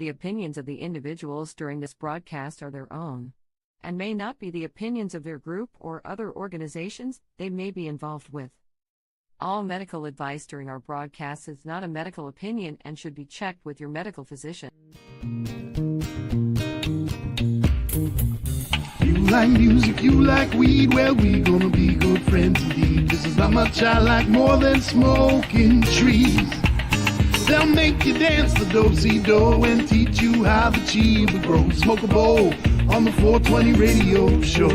The opinions of the individuals during this broadcast are their own, and may not be the opinions of their group or other organizations they may be involved with. All medical advice during our broadcast is not a medical opinion and should be checked with your medical physician. You like music, you like weed, well, we gonna be good friends indeed. This is how much I like more than smoking trees. They'll make you dance the do-si-do and teach you how the chiba grows. Smoke a bowl on the 420 radio show.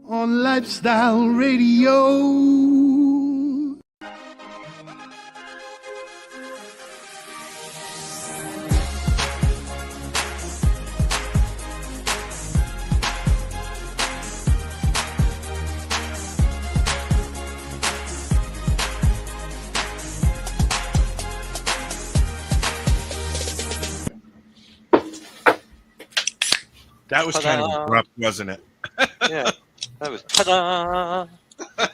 On Lifestyle Radio. That was kind of abrupt, wasn't it? Yeah, that was ta-da!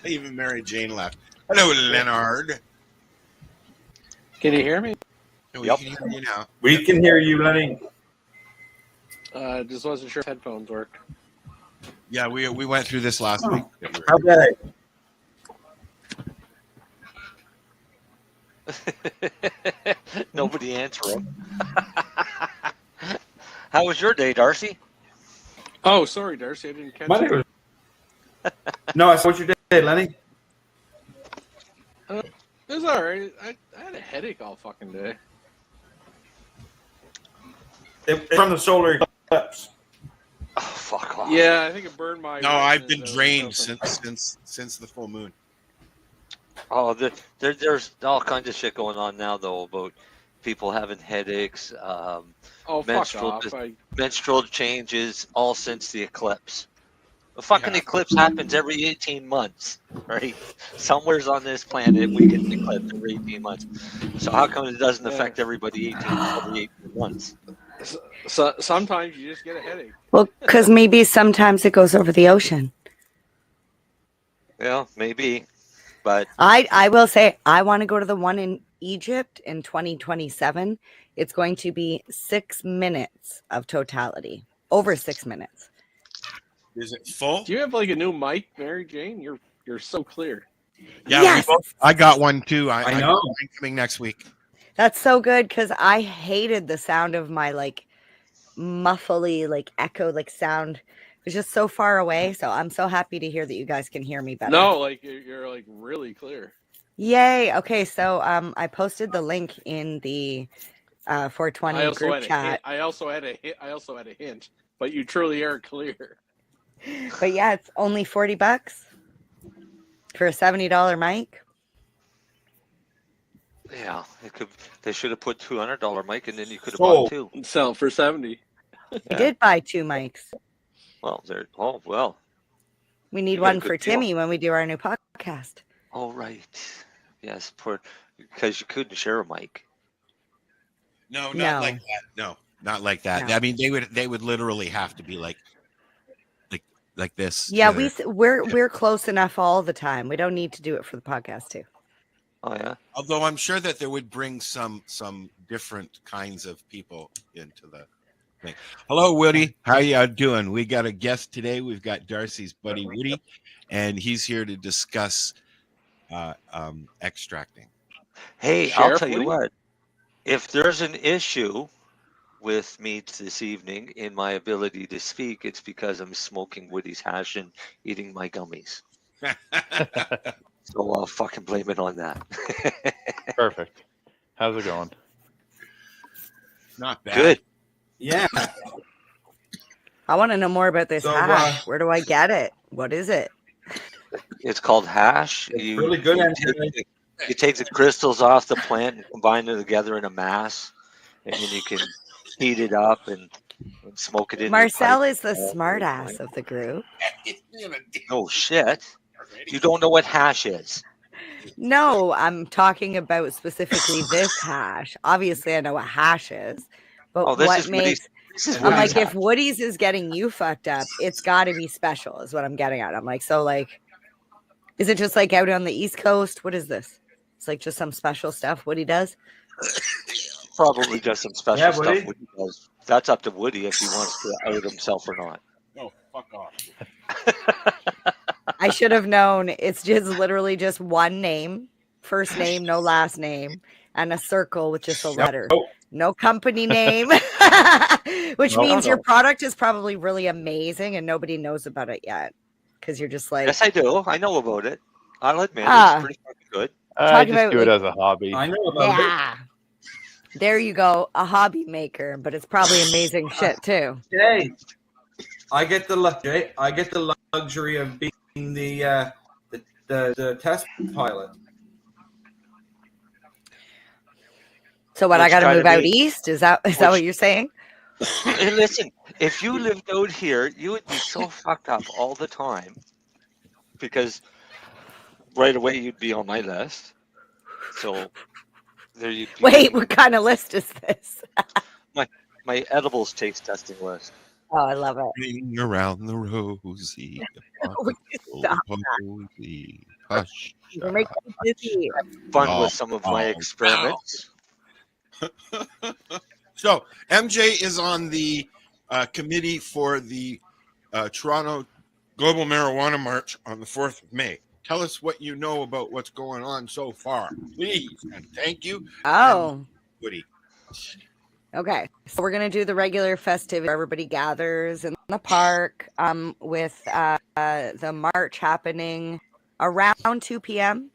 Even Mary Jane laughed. Hello, Leonard. Can you hear me? We can hear you now. We can hear you, Lennie. Just wasn't sure if headphones worked. Yeah, we went through this last week. Okay. Nobody answer him. How was your day, Darcy? Oh, sorry, Darcy. I didn't catch My it. day was... No, I saw what you did, Lennie. It was all right. I had a headache all fucking day. From the solar eclipse. Oh, fuck off. Yeah, I think it burned my... No, I've been drained since the full moon. Oh, there's all kinds of shit going on now, though, about people having headaches, menstrual changes, all since the eclipse. The fucking eclipse happens every 18 months, right? Somewhere's on this planet we get an eclipse every 18 months. So how come it doesn't affect everybody every 18 months? So sometimes you just get a headache. Well, because maybe sometimes it goes over the ocean. Yeah, maybe. But I will say I want to go to the one in Egypt in 2027. It's going to be 6 minutes of totality. Over 6 minutes. Is it full? Do you have like a new mic, Mary Jane? You're so clear. Yeah, yes. I got one too. I know. I'm coming next week. That's so good because I hated the sound of my like muffly, like echo, like sound. It was just so far away. So I'm so happy to hear that you guys can hear me better. No, like you're like really clear. Yay. Okay, so I posted the link in the 420 group chat. I also had a hint, but you truly are clear. But yeah, it's only $40 for a $70 mic. yeah, they should have put $200 mic, and then you could have bought two. Sell for 70. I did buy 2 mics. Well, there. Oh well. We need one for Timmy when we do our new podcast. Oh right. Yes, because you couldn't share a mic. No, not like that. No, not like that. No. I mean, they would literally have to be like this. Yeah, we're close enough all the time. We don't need to do it for the podcast too. Oh yeah. Although I'm sure that there would bring some different kinds of people into the thing. Hello, Woody. How you doing? We got a guest today. We've got Darcy's buddy Woody, and he's here to discuss extracting. Hey, Sheriff, I'll tell you what. If there's an issue with me this evening in my ability to speak, it's because I'm smoking Woody's hash and eating my gummies. So I'll fucking blame it on that. Perfect. How's it going? Not bad. Good. Yeah. I want to know more about this So, hash. Where do I get it? What is it? It's called hash. It's really good. You take the crystals off the plant and combine them together in a mass, and then you can heat it up and smoke it in. Marcel is the smart ass of the group. Oh shit! You don't know what hash is. No, I'm talking about specifically this hash. Obviously, I know what hash is, but what makes... I'm like, if Woody's is getting you fucked up, it's got to be special is what I'm getting at. I'm like, so like, is it just like out on the East Coast? What is this? It's like just some special stuff Woody does? probably just some special Yeah, stuff Woody? Woody does. That's up to Woody if he wants to out himself or not. Oh, fuck off. I should have known. It's just literally just one name, first name, no last name, and a circle with just a letter. No company name, which means your product is probably really amazing and nobody knows about it yet. Because you're just like, yes, I do. I know about it. I'll admit it's pretty fucking good. I just do it as a hobby. I know about it. There you go, a hobby maker, but it's probably amazing shit too. Jay, I get the luxury of being the test pilot. So what? I got to move out east? Is that what you're saying? Hey, listen, if you lived out here, you would be so fucked up all the time because right away you'd be on my list. So there you go. Wait, what kind of list is this? my edibles taste testing list. Oh, I love it. Ring around the rosy. Stop Rosy. Hush. You're making me dizzy. Fun with some of my experiments. So MJ is on the committee for the Toronto Global Marijuana March on the 4th of May. Tell us what you know about what's going on so far, please, and thank you. Oh, Woody. okay. So we're gonna do the regular festivity where everybody gathers in the park. With the march happening around 2 p.m.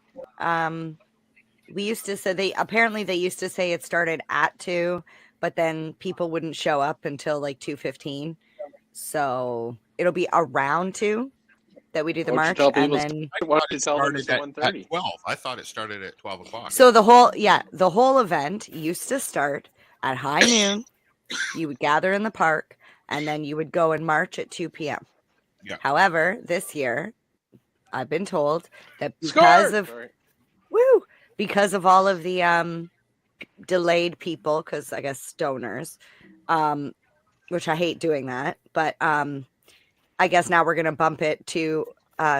We used to say they used to say it started at 2, but then people wouldn't show up until like 2:15. So it'll be around 2 that we do the march, and then why don't you tell them it's at 1:30? 12. I thought it started at 12 o'clock. so the whole event used to start at high noon. You would gather in the park, and then you would go and march at 2 p.m. Yeah. However, this year, I've been told that because of all of the delayed people, because I guess stoners, which I hate doing that, but I guess now we're going to bump it to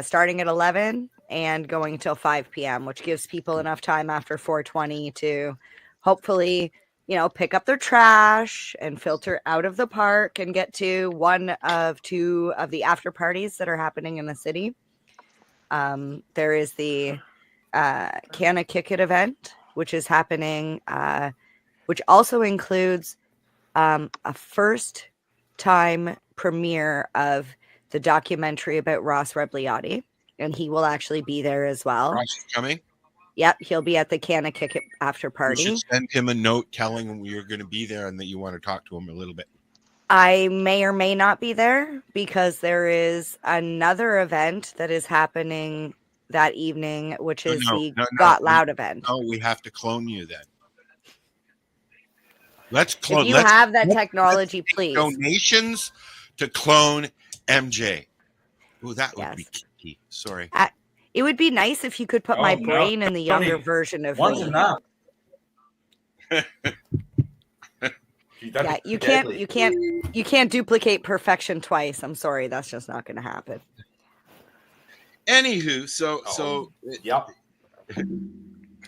starting at 11 and going until 5 p.m., which gives people enough time after 4:20 to hopefully, pick up their trash and filter out of the park and get to one of 2 of the after parties that are happening in the city. There is the Canna Kick It event, which is happening, which also includes a first time premiere of the documentary about Ross Rebliati, and he will actually be there as well. Ross is coming? Yep, he'll be at the Canna Kick It after party. You should send him a note telling him you're going to be there and that you want to talk to him a little bit. I may or may not be there because there is another event that is happening that evening, which is the Got Loud event. No, we have to clone you then. Let's clone. If you have that technology, please. Donations to clone MJ. Oh, that would be key. Sorry. It would be nice if you could put my brain in the younger version of Once me. enough. Yeah, you can't duplicate perfection twice. I'm sorry, that's just not going to happen. Anywho, yep.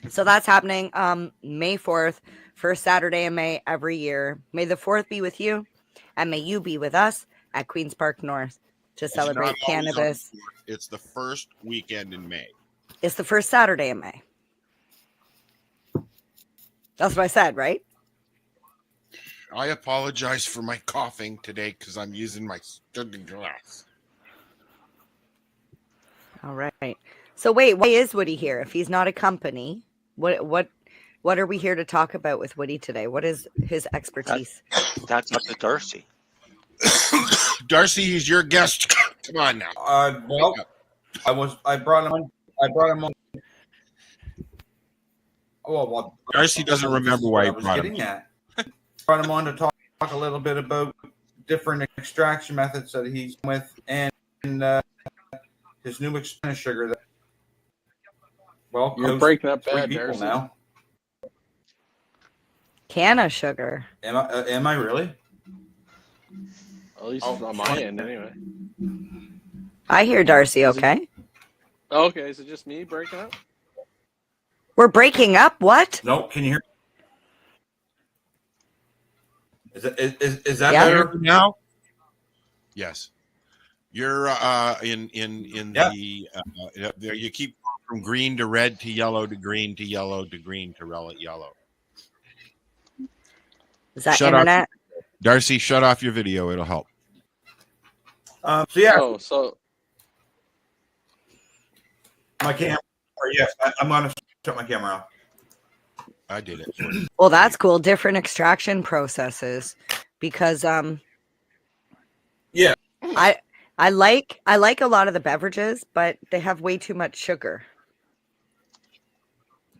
So that's happening May 4th, first Saturday in May every year. May the 4th be with you, and may you be with us at Queen's Park North to celebrate cannabis. It's the first weekend in May. It's the first Saturday in May. That's what I said, right? I apologize for my coughing today because I'm using my study glass. All right. So wait, why is Woody here? If he's not a company, what are we here to talk about with Woody today? What is his expertise? That's up to Darcy. Darcy, he's your guest. Come on now. Well, I brought him on. Oh, well, Darcy doesn't remember why he brought him. Brought him on to talk a little bit about different extraction methods that he's with and his new extraction sugar. That, well, you're breaking up bad, people Darcy. now. Canna sugar. Am I really? At least on my end, anyway. I hear Darcy. Okay. Okay, is it just me breaking up? We're breaking up. What? No, can you hear? Is that better now? Yes. You're in the there. You keep from green to red to yellow to green to yellow to green to yellow. Is that internet? Darcy, shut off your video. It'll help. So my camera. Yes, I'm going to shut my camera off. I did it. Well, that's cool. Different extraction processes, because yeah, I like a lot of the beverages, but they have way too much sugar.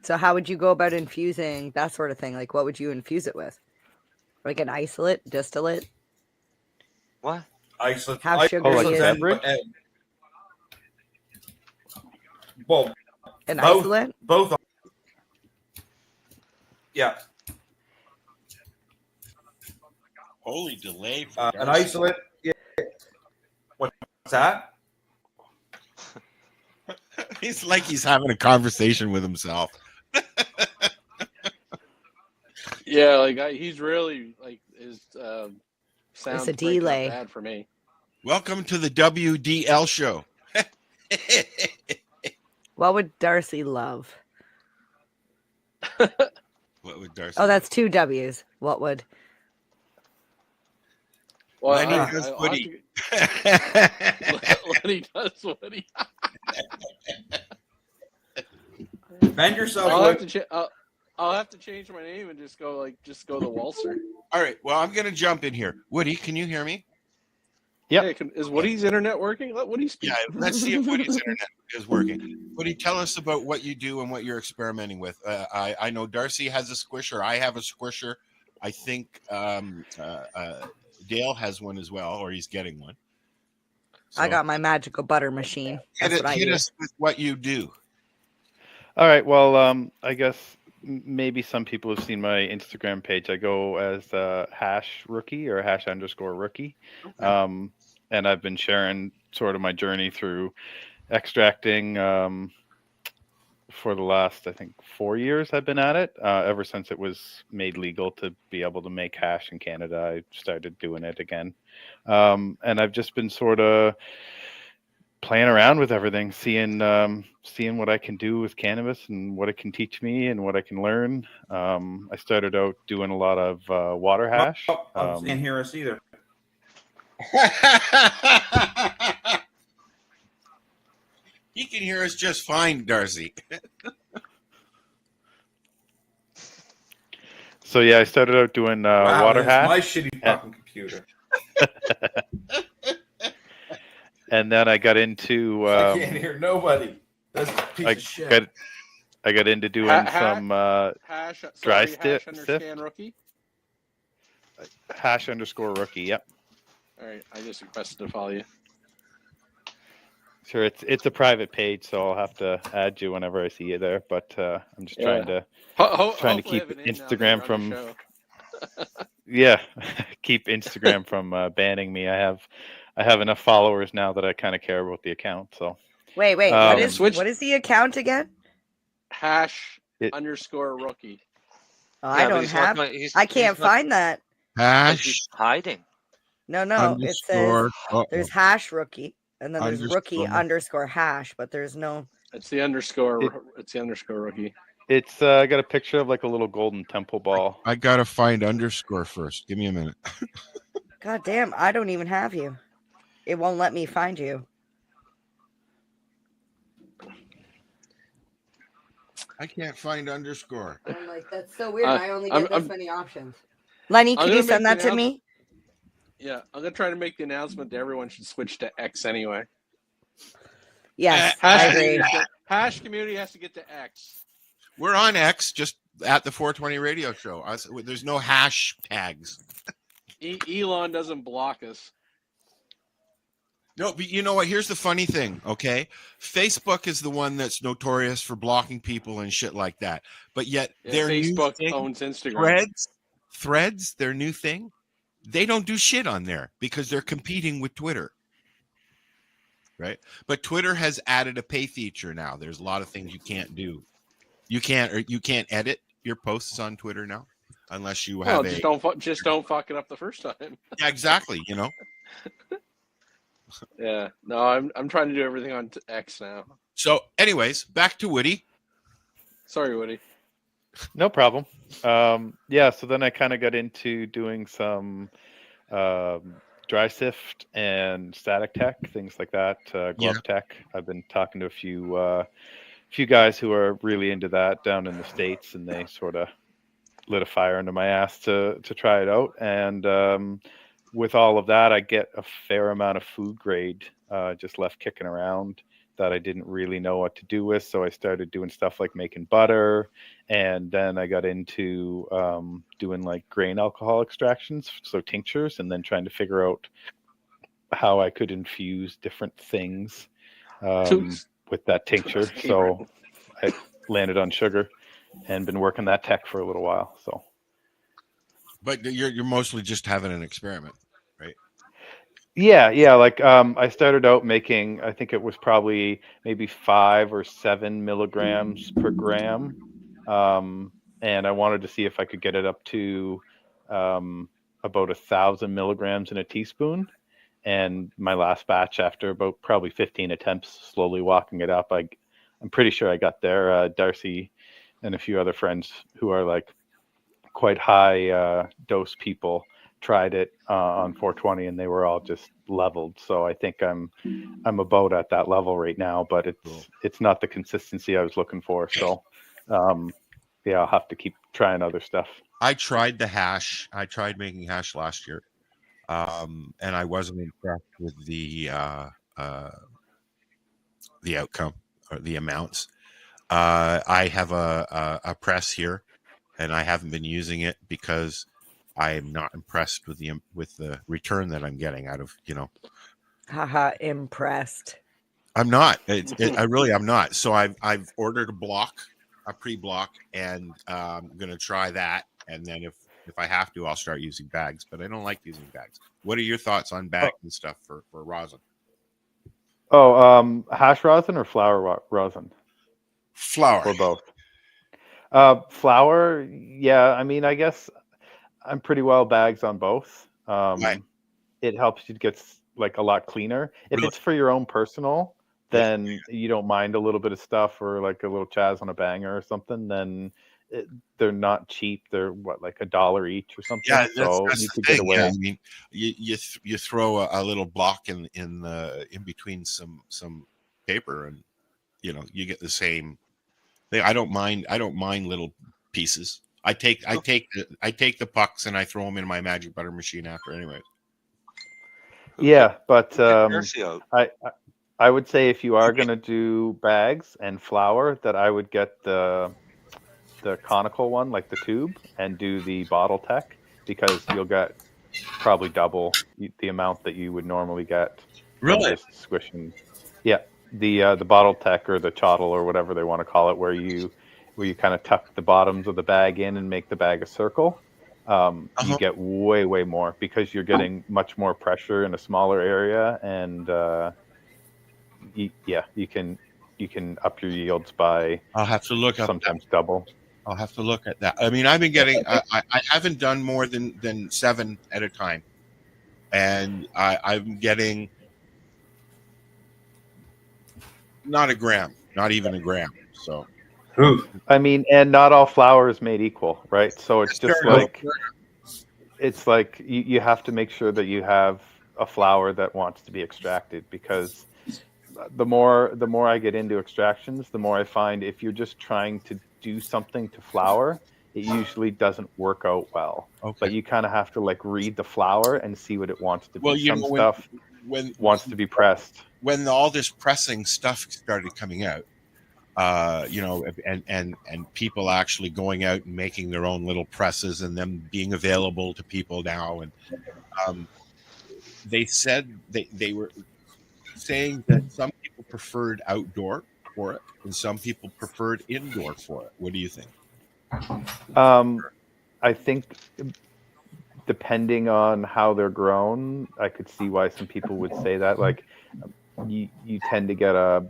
So how would you go about infusing that sort of thing? Like, what would you infuse it with? Like an isolate, distillate? What? Isolate. How sugary like is beverage? Well, an isolate? Both. Yeah. Holy delay for an isolate. Yeah. What's that? He's like he's having a conversation with himself. Yeah, like he's really like his sound. It's a delay. Bad for me. Welcome to the WDL show. What would Darcy love? What would Darcy? Oh, that's two W's. What would? Well, Lennie does Woody. Lennie does Woody. Bend yourself. I'll have to change my name and just go the Walser. All right. Well, I'm gonna jump in here. Woody, can you hear me? Yeah. Hey, is Woody's internet working? Let Woody speak. Yeah. Let's see if Woody's internet is working. Woody, tell us about what you do and what you're experimenting with. I know Darcy has a squisher. I have a squisher. I think Dale has one as well, or he's getting one. So, I got my magical butter machine. That's what I hit do. us with what you do. All right. Well, I guess maybe some people have seen my Instagram page. I go as hash rookie or hash_rookie. Okay. And I've been sharing sort of my journey through extracting for the last, I think, 4 years I've been at it. Ever since it was made legal to be able to make hash in Canada, I started doing it again. And I've just been sort of playing around with everything, seeing what I can do with cannabis and what it can teach me and what I can learn. I started out doing a lot of water hash. I can't hear us either. He can hear us just fine, Darcy. So yeah, I started out doing water hash. My shitty fucking computer. And then I got into. I can't hear nobody. That's a piece of shit. I got into doing some dry stick. Hash_rookie. Yep. All right, I just requested to follow you. Sure, it's a private page, so I'll have to add you whenever I see you there. But I'm just trying to keep Instagram from. Keep Instagram from banning me. I have enough followers now that I kind of care about the account. So wait, what is the account again? Hash_rookie. Oh, I don't have. I can't find that. Hash. He's hiding. No. It says there's hash rookie, and then there's rookie_hash, but there's no. It's the underscore. It's the _rookie. It's I got a picture of like a little golden temple ball. I gotta find underscore first. Give me a minute. God damn! I don't even have you. It won't let me find you. I can't find underscore. I'm like, that's so weird. I only get this many options. Lennie, could you send that to me? Yeah, I'm gonna try to make the announcement that everyone should switch to X anyway. Yes, I agree. Hash community has to get to X. We're on X, just at the 420 radio show. There's no hash tags. Elon doesn't block us. No, but you know what? Here's the funny thing, okay? Facebook is the one that's notorious for blocking people and shit like that. But yet their Facebook new thing, owns Instagram. Threads, their new thing, they don't do shit on there because they're competing with Twitter. Right? But Twitter has added a pay feature now. There's a lot of things you can't do. You can't edit your posts on Twitter now. unless you have just don't fuck it up the first time. Yeah, exactly. You know. Yeah. No, I'm trying to do everything on X now. So, anyways, back to Woody. Sorry, Woody. No problem. Yeah, so then I kind of got into doing some dry sift and static tech, things like that, glove tech. I've been talking to a few guys who are really into that down in the States, and they sort of lit a fire under my ass to try it out. And with all of that, I get a fair amount of food grade just left kicking around that I didn't really know what to do with. So I started doing stuff like making butter, and then I got into doing like grain alcohol extractions, so tinctures, and then trying to figure out how I could infuse different things with that tincture. So I landed on sugar and been working that tech for a little while. So, but you're mostly just having an experiment, right? Yeah. Like I started out making, I think it was probably maybe 5 or 7 milligrams per gram, and I wanted to see if I could get it up to about 1,000 milligrams in a teaspoon. And my last batch, after about probably 15 attempts, slowly walking it up, I'm pretty sure I got there. Darcy and a few other friends who are like quite high dose people tried it on 420, and they were all just leveled. So I think I'm about at that level right now, but it's not the consistency I was looking for. So yeah, I'll have to keep trying other stuff. I tried the hash. I tried making hash last year, and I wasn't impressed with the outcome or the amounts. I have a press here, and I haven't been using it because I am not impressed with the return that I'm getting out of, Haha, impressed. I'm not. I really am not. So I've ordered a pre-block, and I'm gonna try that. And then if I have to, I'll start using bags. But I don't like using bags. What are your thoughts on bags and stuff for rosin? Oh, hash rosin or flour rosin? Flour. Or both. Flour, yeah. I mean, I guess I'm pretty well bags on both. Right. It helps you get like a lot cleaner. If it's for your own personal, then you don't mind a little bit of stuff or like a little chaz on a banger or something. Then they're not cheap. They're like $1 each or something. Yeah, so that's you the could thing. get away. Yeah, I mean, you throw a little block in between some paper, and you get the same thing. I don't mind little pieces. I take the pucks and I throw them in my magic butter machine after, anyway. Yeah, but I would say if you are going to do bags and flour, that I would get the conical one, like the tube, and do the bottle tech, because you'll get probably double the amount that you would normally get. Really? Just squishing. Yeah, the bottle tech or the chottle or whatever they want to call it, where you kind of tuck the bottoms of the bag in and make the bag a circle. You get way more because you're getting much more pressure in a smaller area, and you can up your yields by. I'll have to look sometimes double. I'll have to look at that. I mean, I've been getting. I haven't done more than 7 at a time, and I'm getting not even a gram. So. I mean, and not all flour is made equal, right? So it's just like you have to make sure that you have a flour that wants to be extracted, because the more I get into extractions, the more I find if you're just trying to do something to flour, it usually doesn't work out well. Okay. But you kind of have to like read the flour and see what it wants to be. Well, stuff wants to be pressed. When all this pressing stuff started coming out, and people actually going out and making their own little presses and them being available to people now, and they said they were saying that some people preferred outdoor for it and some people preferred indoor for it. What do you think? I think depending on how they're grown, I could see why some people would say that. Like you tend to get a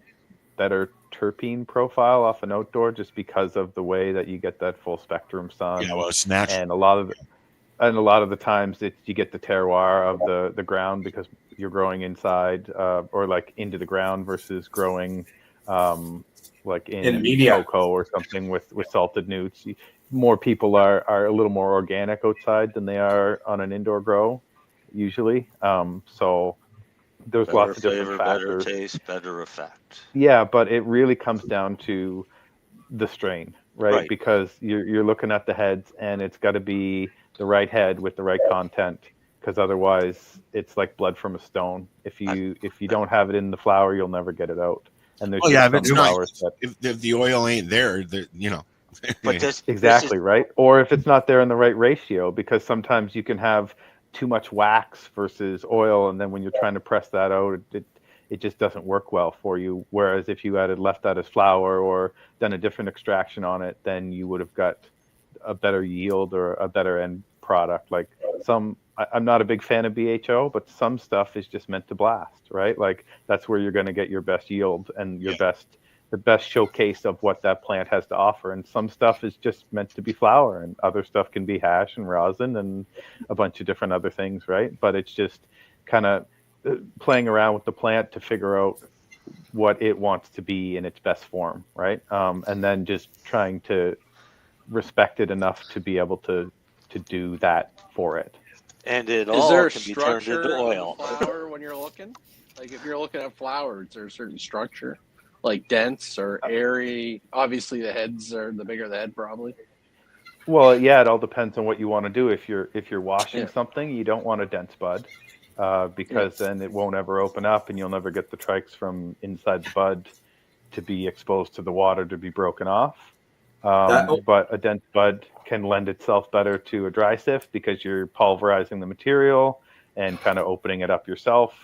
better terpene profile off an outdoor, just because of the way that you get that full spectrum sun. Yeah, well, it's natural. And a lot of the times you get the terroir of the ground, because you're growing inside or like into the ground versus growing like in cocoa or something with salted newts. More people are a little more organic outside than they are on an indoor grow usually. So there's Better lots of flavor, different factors. better taste, better effect. Yeah, but it really comes down to the strain, right? Because you're looking at the heads, and it's got to be the right head with the right content, because otherwise it's like blood from a stone. If you don't have it in the flower, you'll never get it out. And there's some flowers that if the oil ain't there, you know. But exactly right. Or if it's not there in the right ratio, because sometimes you can have too much wax versus oil, and then when you're trying to press that out, it just doesn't work well for you. Whereas if you had left that as flour or done a different extraction on it, then you would have got a better yield or a better end product. Like I'm not a big fan of BHO, but some stuff is just meant to blast, right? Like that's where you're going to get your best yield and the best showcase of what that plant has to offer. And some stuff is just meant to be flour, and other stuff can be hash and rosin and a bunch of different other things, right? But it's just kind of playing around with the plant to figure out what it wants to be in its best form, right? And then just trying to respect it enough to be able to do that for it. And it is all there a can be turned structure into of oil. the flower when you're looking? Like if you're looking at flowers, is there a certain structure? Like dense or airy? Obviously the heads are the bigger the head probably. Well, yeah, it all depends on what you want to do. If you're washing something, you don't want a dense bud, because then it won't ever open up, and you'll never get the trikes from inside the bud to be exposed to the water to be broken off. But a dense bud can lend itself better to a dry sift, because you're pulverizing the material and kind of opening it up yourself.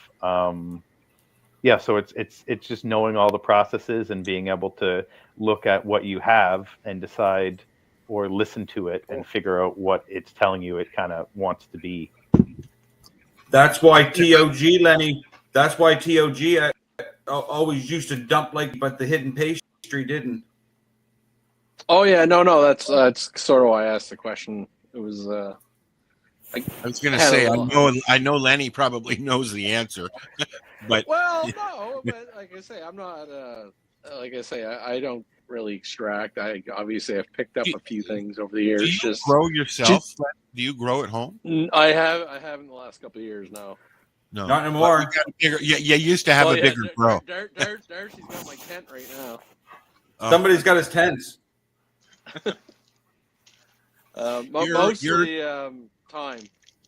Yeah, so it's just knowing all the processes and being able to look at what you have and decide or listen to it and figure out what it's telling you it kind of wants to be. That's why TOG, Lenny, always used to dump but the hidden pastry didn't. Oh yeah, no, that's sort of why I asked the question. It was I was going to say, I know Lenny probably knows the answer, but no, but like I say, I'm not. I don't really extract. I obviously have picked up a few things over the years. Do you grow yourself? Do you grow at home? I have in the last couple of years. No, not anymore. You used to have a bigger grow. Darcy's got my tent right now. Somebody's got his tents. Mostly time.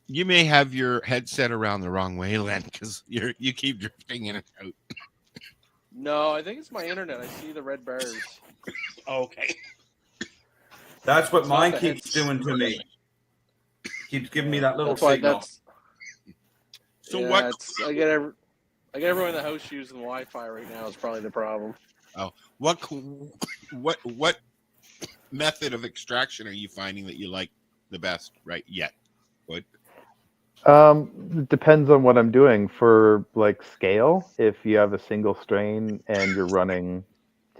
You may have your headset around the wrong way, Len, because you keep drifting in and out. No, I think it's my internet. I see the red bars. Okay. That's what mine keeps doing to me. Keeps giving me that little signal. I get everyone in the house using Wi-Fi right now. Is probably the problem. Oh, what method of extraction are you finding that you like the best right yet? What? Depends on what I'm doing. For like scale, if you have a single strain and you're running,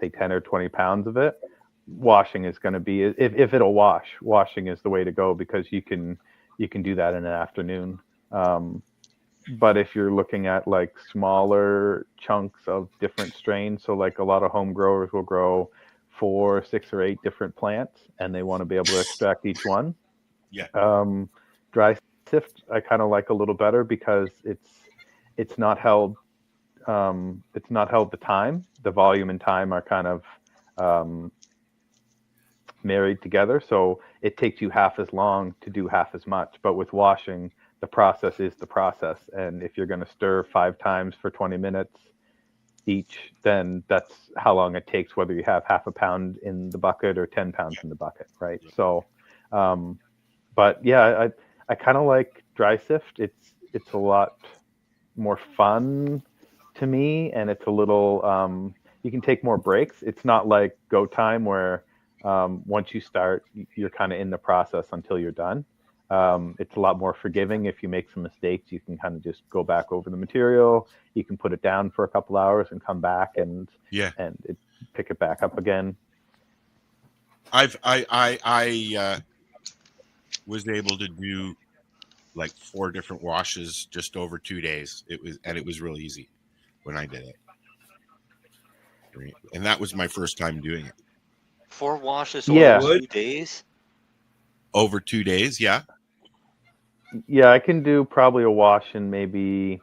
say, 10 or 20 pounds of it, washing is going to be, if it'll wash, washing is the way to go, because you can do that in an afternoon. But if you're looking at like smaller chunks of different strains, so like a lot of home growers will grow 4, 6, or 8 different plants, and they want to be able to extract each one. Yeah. Dry sift I kind of like a little better, because it's not held the time. The volume and time are kind of married together, so it takes you half as long to do half as much. But with washing, the process is the process, and if you're going to stir 5 times for 20 minutes each, then that's how long it takes, whether you have half a pound in the bucket or 10 pounds in the bucket, right? So but yeah, I kind of like dry sift. It's a lot more fun to me, and it's a little you can take more breaks. It's not like go time where once you start, you're kind of in the process until you're done. It's a lot more forgiving. If you make some mistakes, you can kind of just go back over the material. You can put it down for a couple hours and come back and pick it back up again. I was able to do like 4 different washes just over 2 days. It was real easy when I did it. And that was my first time doing it. 4 washes over 2 days? Over 2 days, yeah. Yeah, I can do probably a wash in maybe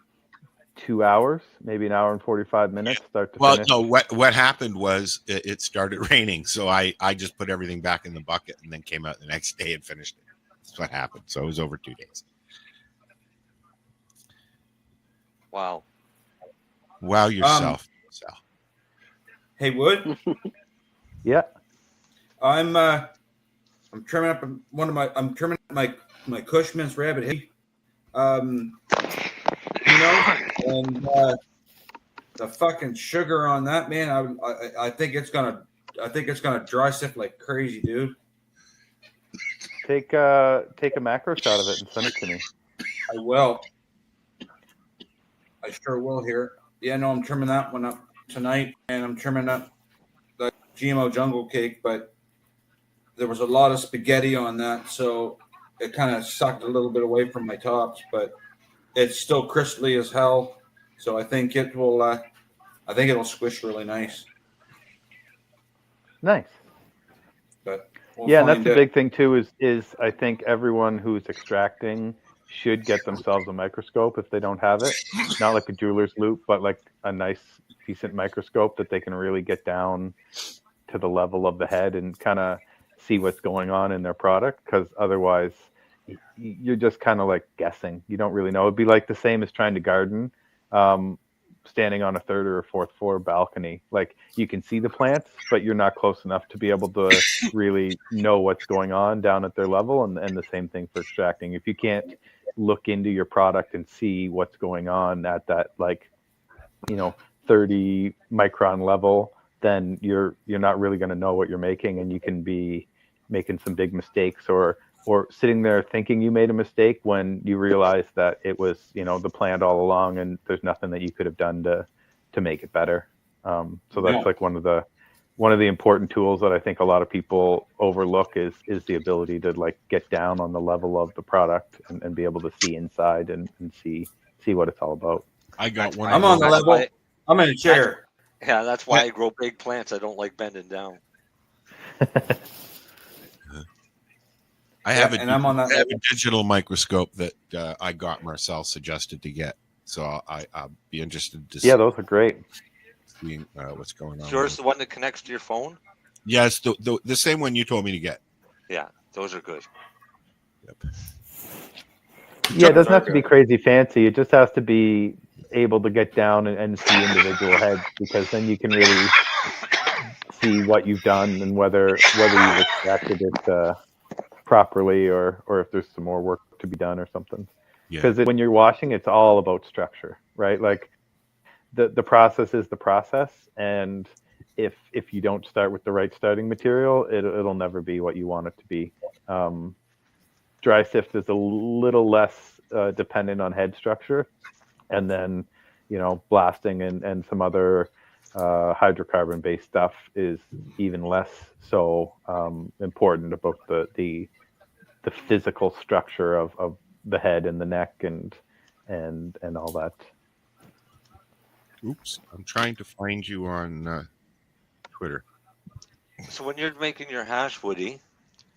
2 hours, maybe an hour and 45 minutes, start to finish. No, what happened was it started raining, so I just put everything back in the bucket and then came out the next day and finished it. That's what happened. So it was over 2 days. Wow. Wow yourself, Sal. Hey, Wood. Yeah. I'm trimming up I'm trimming up my Cushman's rabbit hay. And the fucking sugar on that, man. I think it's gonna dry sift like crazy, dude. Take a macro shot of it and send it to me. I will. I sure will here. Yeah, no, I'm trimming that one up tonight, and I'm trimming up the GMO jungle cake, but there was a lot of spaghetti on that, so it kind of sucked a little bit away from my tops, but it's still crispy as hell. So I think it will. I think it'll squish really nice. Nice. But and that's the big thing too. Is I think everyone who's extracting should get themselves a microscope if they don't have it. Not like a jeweler's loupe, but like a nice, decent microscope that they can really get down to the level of the head and kind of see what's going on in their product. Because otherwise, you're just kind of like guessing. You don't really know. It'd be like the same as trying to garden, standing on a 3rd or 4th floor balcony. Like you can see the plants, but you're not close enough to be able to really know what's going on down at their level. And the same thing for extracting. If you can't look into your product and see what's going on at that 30 micron level, then you're not really going to know what you're making, and you can be making some big mistakes or sitting there thinking you made a mistake when you realize that it was the plant all along, and there's nothing that you could have done to make it better. So that's like one of the important tools that I think a lot of people overlook is the ability to like get down on the level of the product and be able to see inside and see what it's all about. I got one. I'm on the level. I'm in a chair. That's why I grow big plants. I don't like bending down. I have a digital microscope that I got Marcel suggested to get. So I'll be interested to see. Yeah, those are great. Seeing what's going on. Yours the one that connects to your phone? Yes, the same one you told me to get. Yeah, those are good. Yep. Yeah, it doesn't have to be crazy fancy. It just has to be able to get down and see individual heads, because then you can really see what you've done and whether you've extracted it properly or if there's some more work to be done or something. Because when you're washing, it's all about structure, right? Like the process is the process, and if you don't start with the right starting material, it'll never be what you want it to be. Dry sift is a little less dependent on head structure, and then blasting and some other hydrocarbon based stuff is even less so important about the physical structure of the head and the neck and all that. Oops, I'm trying to find you on Twitter. So when you're making your hash, Woody,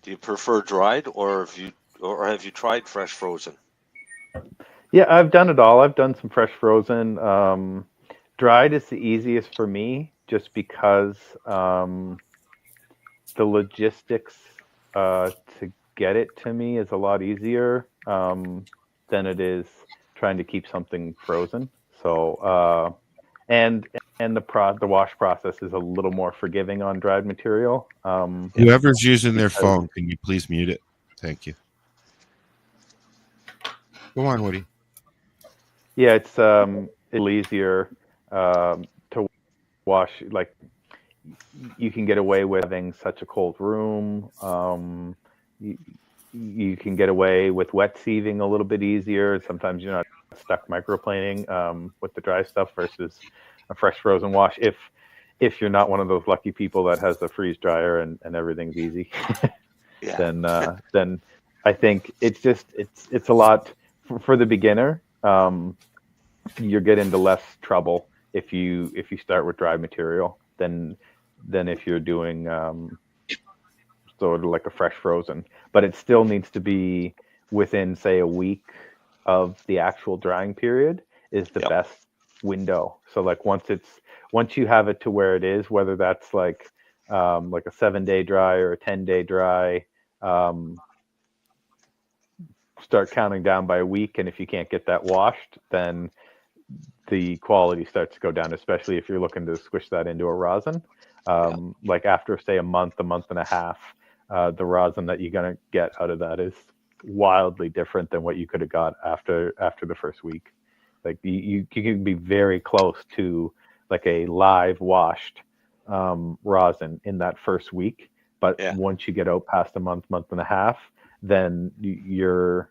do you prefer dried or have you tried fresh frozen? Yeah, I've done it all. I've done some fresh frozen. Dried is the easiest for me, just because the logistics to get it to me is a lot easier than it is trying to keep something frozen. So and the wash process is a little more forgiving on dried material. Whoever's using their phone, can you please mute it? Thank you. Go on, Woody. Yeah, it's easier to wash. Like you can get away with having such a cold room. you can get away with wet sieving a little bit easier. Sometimes you're not stuck microplaning with the dry stuff versus a fresh frozen wash. If you're not one of those lucky people that has the freeze dryer and everything's easy, then I think it's a lot for the beginner. You get into less trouble if you start with dry material than if you're doing sort of like a fresh frozen. But it still needs to be within, say, a week of the actual drying period is the best window. So like once you have it to where it is, whether that's like a 7-day dry or a 10-day dry, start counting down by a week. And if you can't get that washed, then the quality starts to go down, especially if you're looking to squish that into a rosin. Like after, say, a month and a half, the rosin that you're going to get out of that is wildly different than what you could have got after the first week. Like you can be very close to like a live washed rosin in that first week. But once you get out past a month and a half, then you're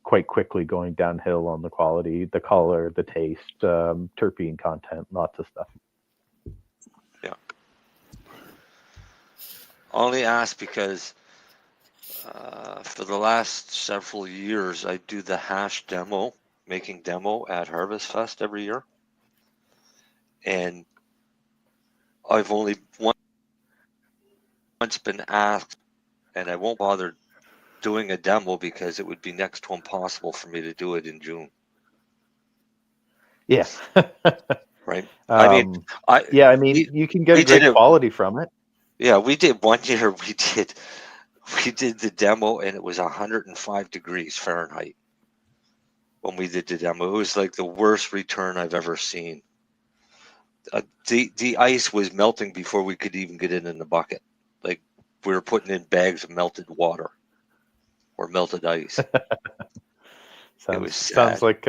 quite quickly going downhill on the quality, the color, the taste, terpene content, lots of stuff. Yeah. Only ask because for the last several years, I do the hash demo, making demo at Harvest Fest every year. And I've only once been asked, and I won't bother doing a demo because it would be next to impossible for me to do it in June. Yes. Right. I mean, you can get a great quality from it. Yeah, we did one year. We did the demo, and it was 105 degrees Fahrenheit when we did the demo. It was like the worst return I've ever seen. The ice was melting before we could even get it in the bucket. Like we were putting in bags of melted water or melted ice. Sounds like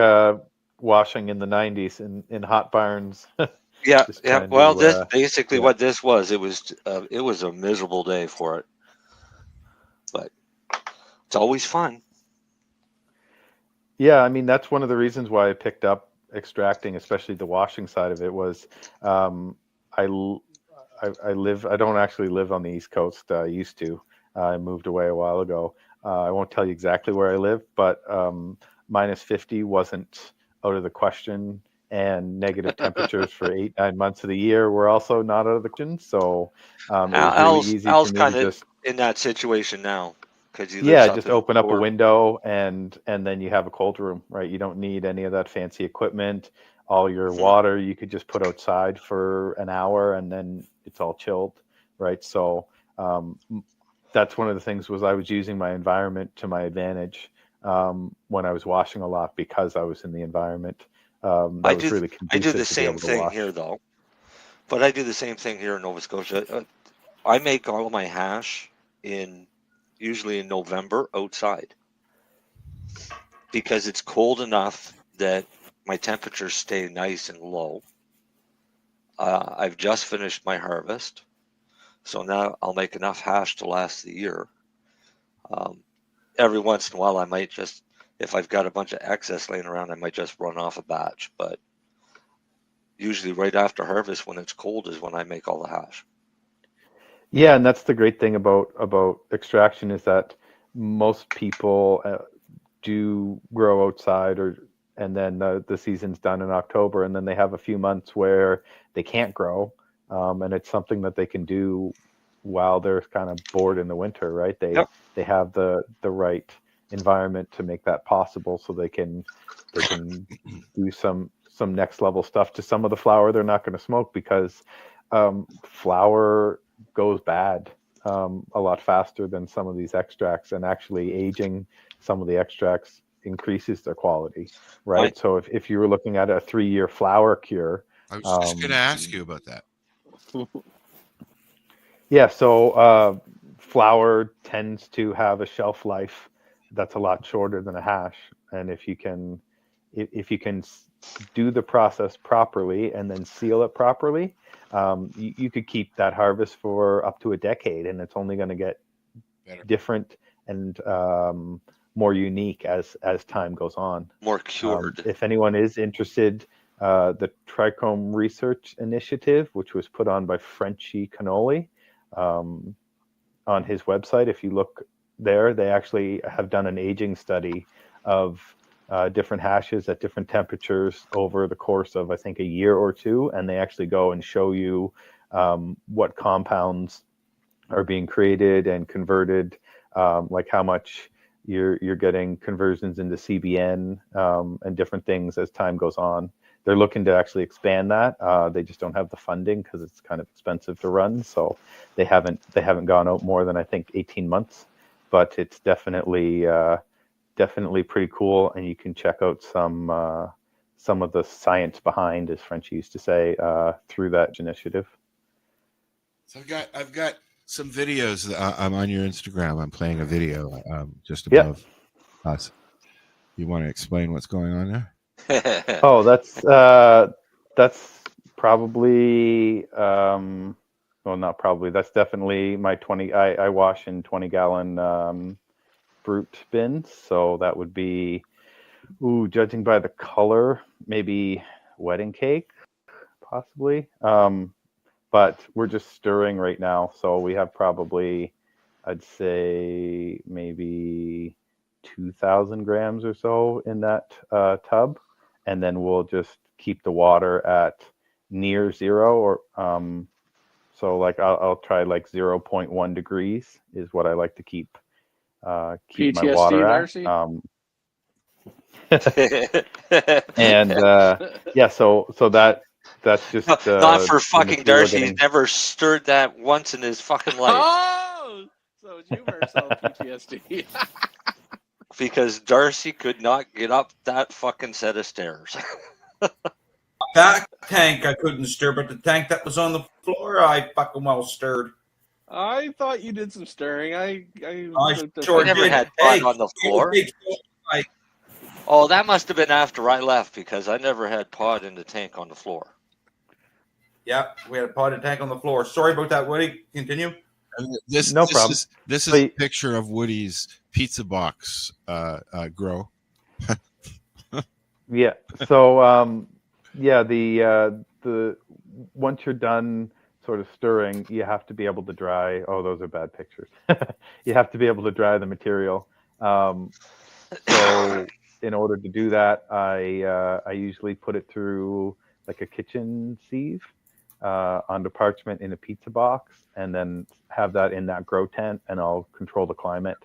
washing in the 90s in hot barns. Yeah. Well, this basically what this was. It was a miserable day for it, but it's always fun. Yeah, I mean that's one of the reasons why I picked up extracting, especially the washing side of it. Was I don't actually live on the East Coast. I used to. I moved away a while ago. I won't tell you exactly where I live, but minus 50 wasn't out of the question, and negative temperatures for 8-9 months of the year were also not out of the question. So it was really easy Al's for me kind to of just in that situation now because just open up a window and then you have a cold room, right? You don't need any of that fancy equipment. All your water you could just put outside for an hour and then it's all chilled, right? So that's one of the things was I was using my environment to my advantage when I was washing a lot because I was in the environment. I do the same thing here though, but I do the same thing here in Nova Scotia. I make all of my hash usually in November outside because it's cold enough that my temperatures stay nice and low. I've just finished my harvest, so now I'll make enough hash to last the year. Every once in a while, I might just, if I've got a bunch of excess laying around, I might just run off a batch. But usually right after harvest, when it's cold, is when I make all the hash. Yeah, and that's the great thing about extraction is that most people do grow outside, and then the season's done in October, and then they have a few months where they can't grow, and it's something that they can do while they're kind of bored in the winter, right? They have the right environment to make that possible, so they can do some next level stuff to some of the flower they're not going to smoke because flower goes bad a lot faster than some of these extracts, and actually aging some of the extracts increases their quality, right? So if you were looking at a 3-year flower cure, I was just going to ask you about that. Yeah, so flower tends to have a shelf life that's a lot shorter than a hash, and if you can do the process properly and then seal it properly, you could keep that harvest for up to a decade, and it's only going to get better, different and more unique as time goes on. More cured. If anyone is interested, the Trichome Research Initiative, which was put on by Frenchy Cannoli, on his website, if you look there, they actually have done an aging study of different hashes at different temperatures over the course of, I think, a year or two, and they actually go and show you what compounds are being created and converted, like how much you're getting conversions into CBN and different things as time goes on. They're looking to actually expand that. They just don't have the funding because it's kind of expensive to run. So they haven't gone out more than, I think, 18 months. But it's definitely pretty cool, and you can check out some of the science behind, as French used to say, through that initiative. So I've got some videos. I'm on your Instagram. I'm playing a video just above us. You want to explain what's going on there? Oh, that's probably well, not probably. That's definitely my 20. I wash in 20-gallon fruit bins, so that would be, judging by the color, maybe wedding cake, possibly. But we're just stirring right now, so we have probably, I'd say, maybe 2,000 grams or so in that tub, and then we'll just keep the water at near zero, or so like I'll try like 0.1 degrees is what I like to keep PTSD, my water Darcy? at. And yeah, so that's just not for fucking Darcy. He's never stirred that once in his fucking life. Oh, so it's you, Marcel, PTSD. Because Darcy could not get up that fucking set of stairs. That tank I couldn't stir, but the tank that was on the floor, I fucking well stirred. I thought you did some stirring. I sure never did. had pot on the floor. Oh, that must have been after I left, because I never had pot in the tank on the floor. Yep, we had a potted tank on the floor. Sorry about that, Woody. Continue. This is a picture of Woody's pizza box grow. Yeah. So yeah, the once you're done sort of stirring, you have to be able to dry. Oh, those are bad pictures. You have to be able to dry the material. So in order to do that, I usually put it through like a kitchen sieve onto parchment in a pizza box, and then have that in that grow tent, and I'll control the climate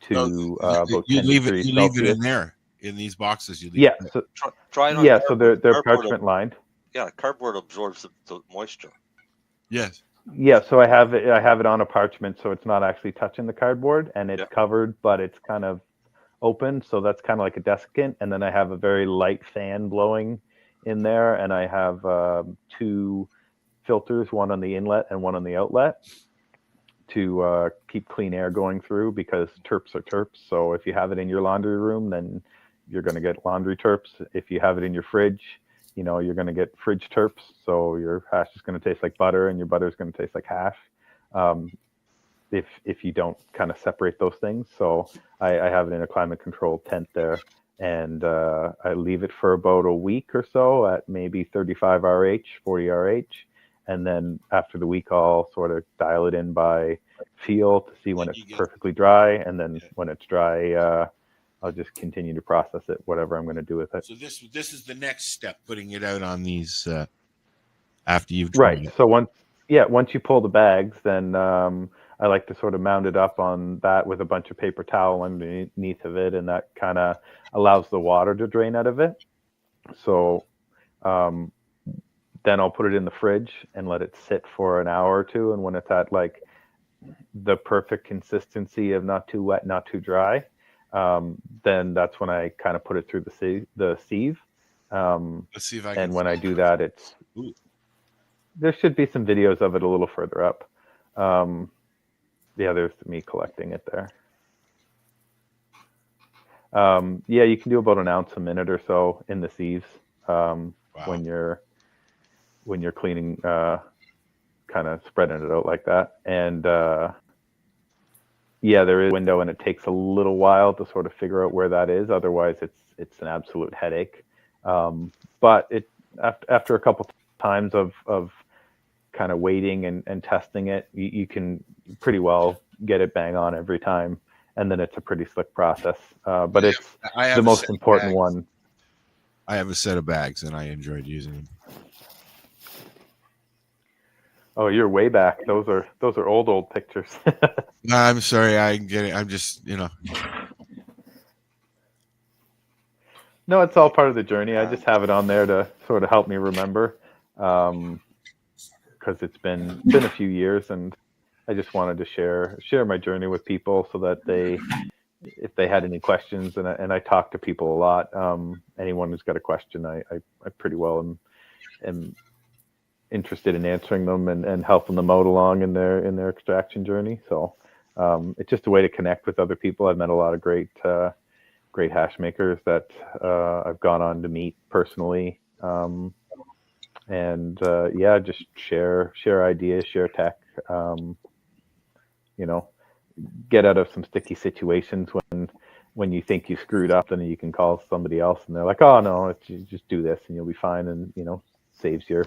to about 10 degrees You Celsius. leave it in there in these boxes. You leave Yeah. it. So, try it on yeah. So they're cardboard parchment lined. Yeah, cardboard absorbs the moisture. Yes. Yeah, so I have it on a parchment, so it's not actually touching the cardboard, and it's covered, but it's kind of open, so that's kind of like a desiccant. And then I have a very light fan blowing in there, and I have 2 filters, one on the inlet and one on the outlet, to keep clean air going through, because terps are terps. So if you have it in your laundry room, then you're going to get laundry terps. If you have it in your fridge, you're going to get fridge terps. So your hash is going to taste like butter, and your butter is going to taste like hash. If you don't kind of separate those things. So I have it in a climate controlled tent there, and I leave it for about a week or so at maybe 35 RH, 40 RH. And then after the week, I'll sort of dial it in by feel to see when it's perfectly dry. And then when it's dry, I'll just continue to process it, whatever I'm going to do with it. So this is the next step, putting it out on these after you've dried it. So once you pull the bags, then I like to sort of mount it up on that with a bunch of paper towel underneath of it, and that kind of allows the water to drain out of it. So then I'll put it in the fridge and let it sit for an hour or two, and when it's at like the perfect consistency of not too wet, not too dry, then that's when I kind of put it through the sieve. Let's see if I can. And when I do that, there should be some videos of it a little further up. Yeah, there's me collecting it there. Yeah, you can do about an ounce a minute or so in the sieves when you're cleaning, kind of spreading it out like that. And yeah, there is a window, and it takes a little while to sort of figure out where that is. Otherwise, it's an absolute headache. But it after a couple times of kind of waiting and testing it, you can pretty well get it bang on every time, and then it's a pretty slick process. But it's the most important one. I have a set of bags, and I enjoyed using them. Oh, you're way back. Those are old pictures. No, I'm sorry. I get it. I'm just, you know. No, it's all part of the journey. I just have it on there to sort of help me remember, because it's been a few years, and I just wanted to share my journey with people so that if they had any questions, and I talk to people a lot. Anyone who's got a question, I pretty well am interested in answering them and helping them out along in their extraction journey. So it's just a way to connect with other people. I've met a lot of great hash makers that I've gone on to meet personally, and just share ideas, share tech. Get out of some sticky situations when you think you screwed up, and you can call somebody else and they're like, oh no, just do this and you'll be fine, and saves your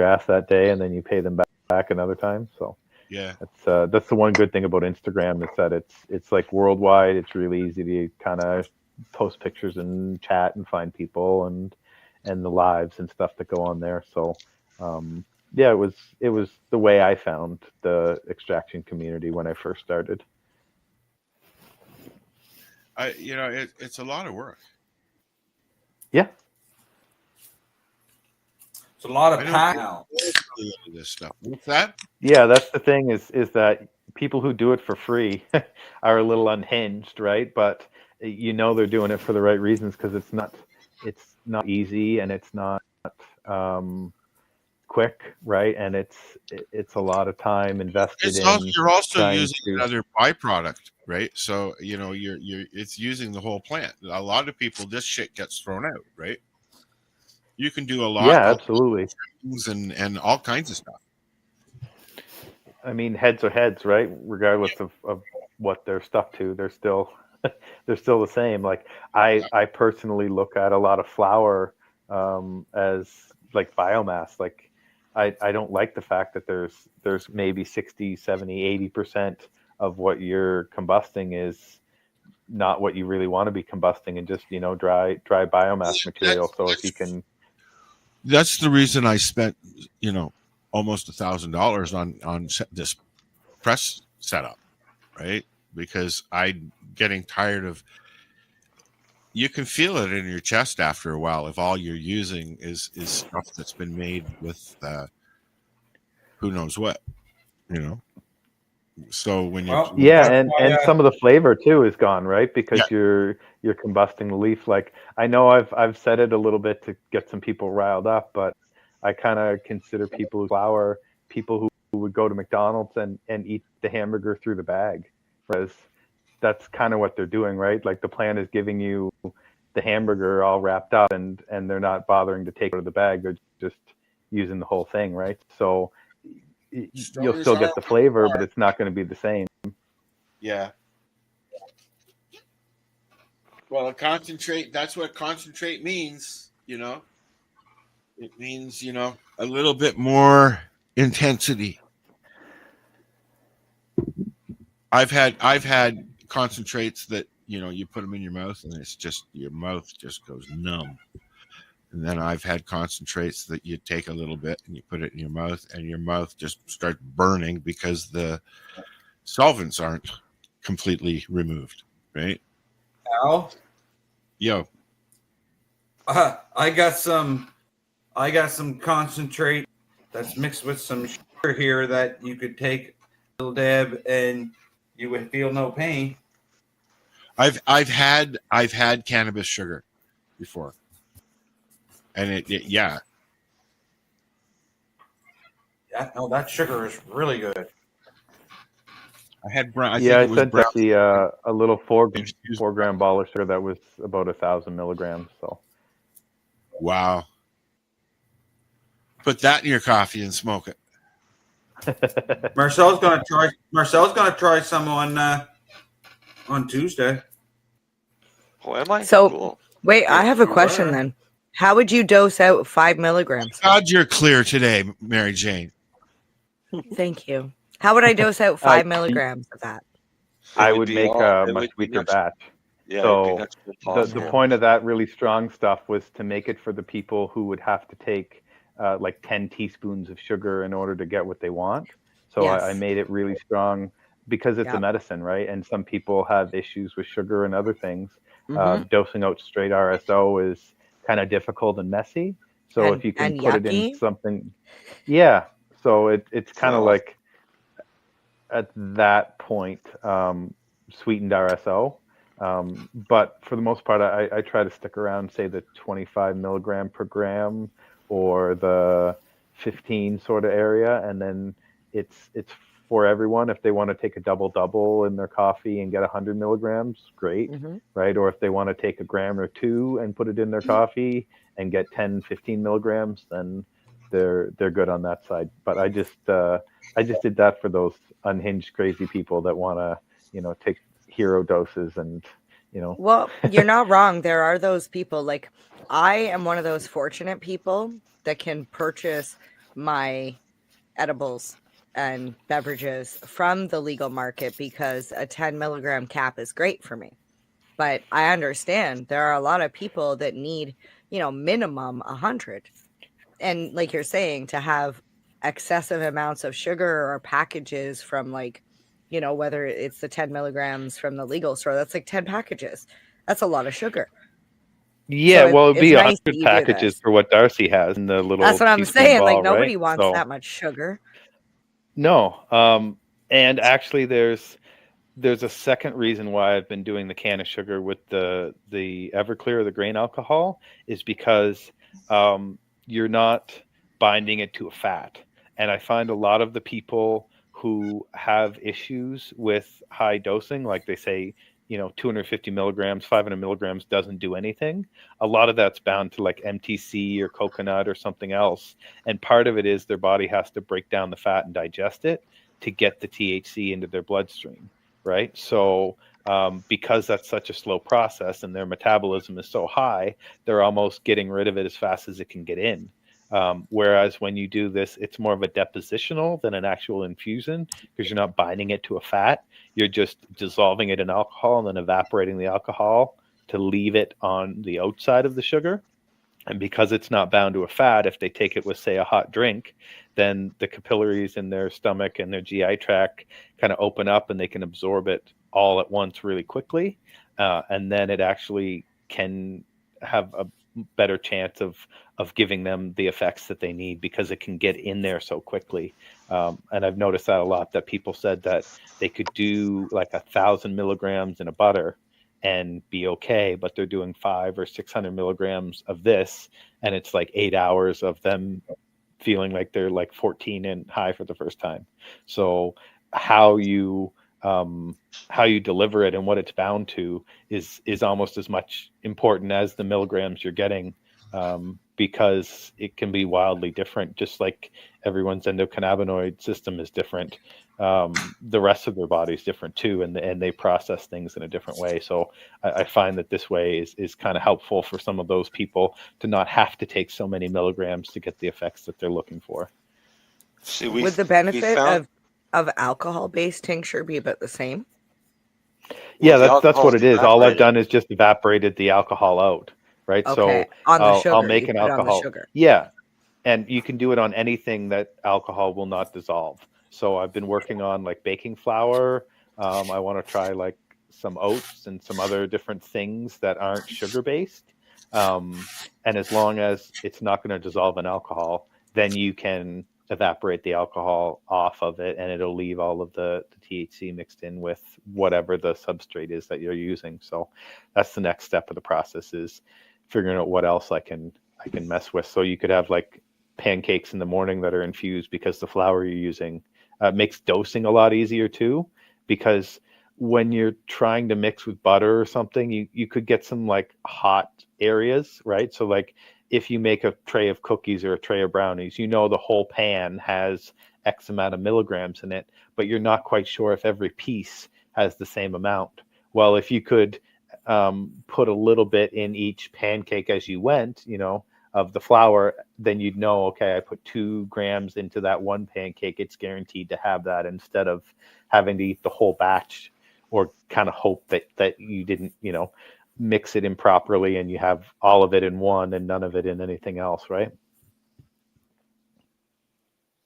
ass that day, and then you pay them back another time. So yeah, that's the one good thing about Instagram, is that it's like worldwide. It's really easy to kind of post pictures and chat and find people and the lives and stuff that go on there. So it was the way I found the extraction community when I first started. It's a lot of work. Yeah. It's a lot of pack now. This stuff. What's that? Yeah, that's the thing is that people who do it for free are a little unhinged, right? But they're doing it for the right reasons, because it's not easy, and it's not quick, right? And it's a lot of time invested you're also using another byproduct, right? So it's using the whole plant. A lot of people, this shit gets thrown out, right? You can do a lot. Yeah, absolutely. And all kinds of stuff. I mean, heads are heads, right? Regardless of what they're stuck to, they're still the same. Like I personally look at a lot of flour as like biomass. Like I don't like the fact that there's maybe 60, 70, 80% of what you're combusting is not what you really want to be combusting, and just dry biomass material. So if you can. That's the reason I spent, almost $1,000 on this press setup, right? Because I'm getting tired of. You can feel it in your chest after a while if all you're using is stuff that's been made with who knows what, So when you and some of the flavor too is gone, right? Because you're combusting the leaf. Like I know I've said it a little bit to get some people riled up, but I kind of consider people who would go to McDonald's and eat the hamburger through the bag, because that's kind of what they're doing, right? Like the plant is giving you the hamburger all wrapped up, and they're not bothering to take it out of the bag. They're just using the whole thing, right? So you'll still get the flavor, but it's not going to be the same. Yeah. Well, a concentrate, that's what concentrate means, It means, a little bit more intensity. I've had concentrates that, you put them in your mouth and it's just, your mouth just goes numb. And then I've had concentrates that you take a little bit and you put it in your mouth, and your mouth just starts burning because the solvents aren't completely removed, right? Al? Yo. I got some concentrate that's mixed with some sugar here that you could take a little dab and you would feel no pain. I've had cannabis sugar before. And yeah. Yeah, no, that sugar is really good. I had brown. I sent Darcy a little 4-gram ball of sugar that was about 1,000 milligrams. So, wow. Put that in your coffee and smoke it. Marcel's gonna try some on Tuesday. Oh, am I? So Cool. wait, I have a question then. How would you dose out 5 milligrams? God, you're clear today, Mary Jane. Thank you. How would I dose out 5 milligrams of that? I would make a much weaker batch. Yeah, So the point of that really strong stuff was to make it for the people who would have to take like 10 teaspoons of sugar in order to get what they want. So Yes. I made it really strong because it's a medicine, right? And some people have issues with sugar and other things. Dosing out straight RSO is kind of difficult and messy. So if you can put it in something, so it's kind of like at that point, sweetened RSO. But for the most part, I try to stick around, say, the 25 milligram per gram or the 15 sort of area. And then it's for everyone. If they want to take a double in their coffee and get 100 milligrams, great, right? Or if they want to take a gram or two and put it in their coffee and get 10, 15 milligrams, then they're good on that side. But I just did that for those unhinged, crazy people that want to, take hero doses and, Well, you're not wrong. There are those people. Like, I am one of those fortunate people that can purchase my edibles and beverages from the legal market because a 10 milligram cap is great for me. But I understand there are a lot of people that need, minimum 100. And like you're saying, to have excessive amounts of sugar or packages from whether it's the 10 milligrams from the legal store, that's like 10 packages. That's a lot of sugar. Yeah, So it'd be nice 100 packages for what Darcy has in the little. That's what I'm teaspoon saying. ball, Like, nobody right? wants that much sugar. No. And actually there's a second reason why I've been doing the can of sugar with the Everclear, the grain alcohol, is because you're not binding it to a fat. And I find a lot of the people who have issues with high dosing, like they say, 250 milligrams, 500 milligrams doesn't do anything. A lot of that's bound to like MTC or coconut or something else. And part of it is their body has to break down the fat and digest it to get the THC into their bloodstream, right? So because that's such a slow process and their metabolism is so high, they're almost getting rid of it as fast as it can get in. Whereas when you do this, it's more of a depositional than an actual infusion because you're not binding it to a fat. You're just dissolving it in alcohol and then evaporating the alcohol to leave it on the outside of the sugar. And because it's not bound to a fat, if they take it with, say, a hot drink, then the capillaries in their stomach and their GI tract kind of open up and they can absorb it all at once really quickly. And then it actually can have a better chance of giving them the effects that they need because it can get in there so quickly. And I've noticed that a lot, that people said that they could do like 1,000 milligrams in a butter and be okay, but they're doing 500 or 600 milligrams of this, and it's like 8 hours of them feeling like they're like 14 and high for the first time. So how you deliver it and what it's bound to is almost as much important as the milligrams you're getting, because it can be wildly different. Just like everyone's endocannabinoid system is different, the rest of their body is different too, and they process things in a different way. So I find that this way is kind of helpful for some of those people to not have to take so many milligrams to get the effects that they're looking for. See, would the benefit of alcohol-based tincture be about the same? Yeah, that's what it is. All I've done is just evaporated the alcohol out, right? Okay. So on the sugar, I'll make an alcohol. Sugar. Yeah, and you can do it on anything that alcohol will not dissolve. So I've been working on like baking flour. I want to try like some oats and some other different things that aren't sugar-based. And as long as it's not going to dissolve in alcohol, then you can evaporate the alcohol off of it and it'll leave all of the THC mixed in with whatever the substrate is that you're using. So that's the next step of the process, is figuring out what else I can mess with. So you could have like pancakes in the morning that are infused because the flour you're using makes dosing a lot easier too, because when you're trying to mix with butter or something, you could get some like hot areas, right? So like if you make a tray of cookies or a tray of brownies, the whole pan has X amount of milligrams in it, but you're not quite sure if every piece has the same amount. Well, if you could put a little bit in each pancake as you went, of the flour, then you'd know, okay, I put 2 grams into that one pancake. It's guaranteed to have that, instead of having to eat the whole batch or kind of hope that you didn't, mix it improperly and you have all of it in one and none of it in anything else, right?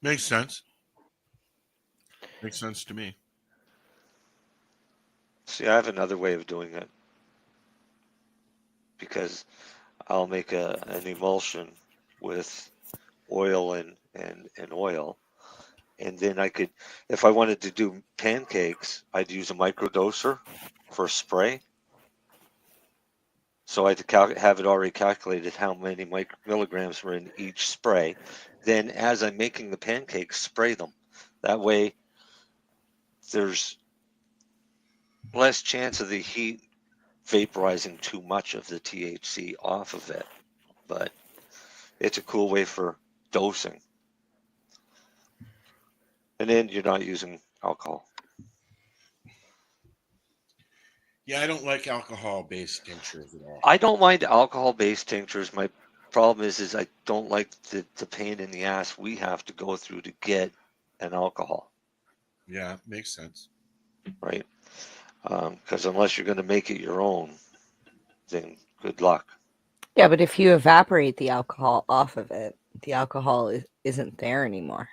Makes sense. Makes sense to me. See, I have another way of doing it, because I'll make an emulsion with oil and oil. And then I could, if I wanted to do pancakes, I'd use a microdoser for spray. So I had to have it already calculated how many milligrams were in each spray. Then as I'm making the pancakes, spray them. That way there's less chance of the heat vaporizing too much of the THC off of it. But it's a cool way for dosing. And then you're not using alcohol. Yeah, I don't like alcohol-based tinctures at all. I don't mind alcohol-based tinctures. My problem is I don't like the pain in the ass we have to go through to get an alcohol. Yeah, makes sense. Right? Because unless you're going to make it your own, then good luck. Yeah, but if you evaporate the alcohol off of it, the alcohol isn't there anymore.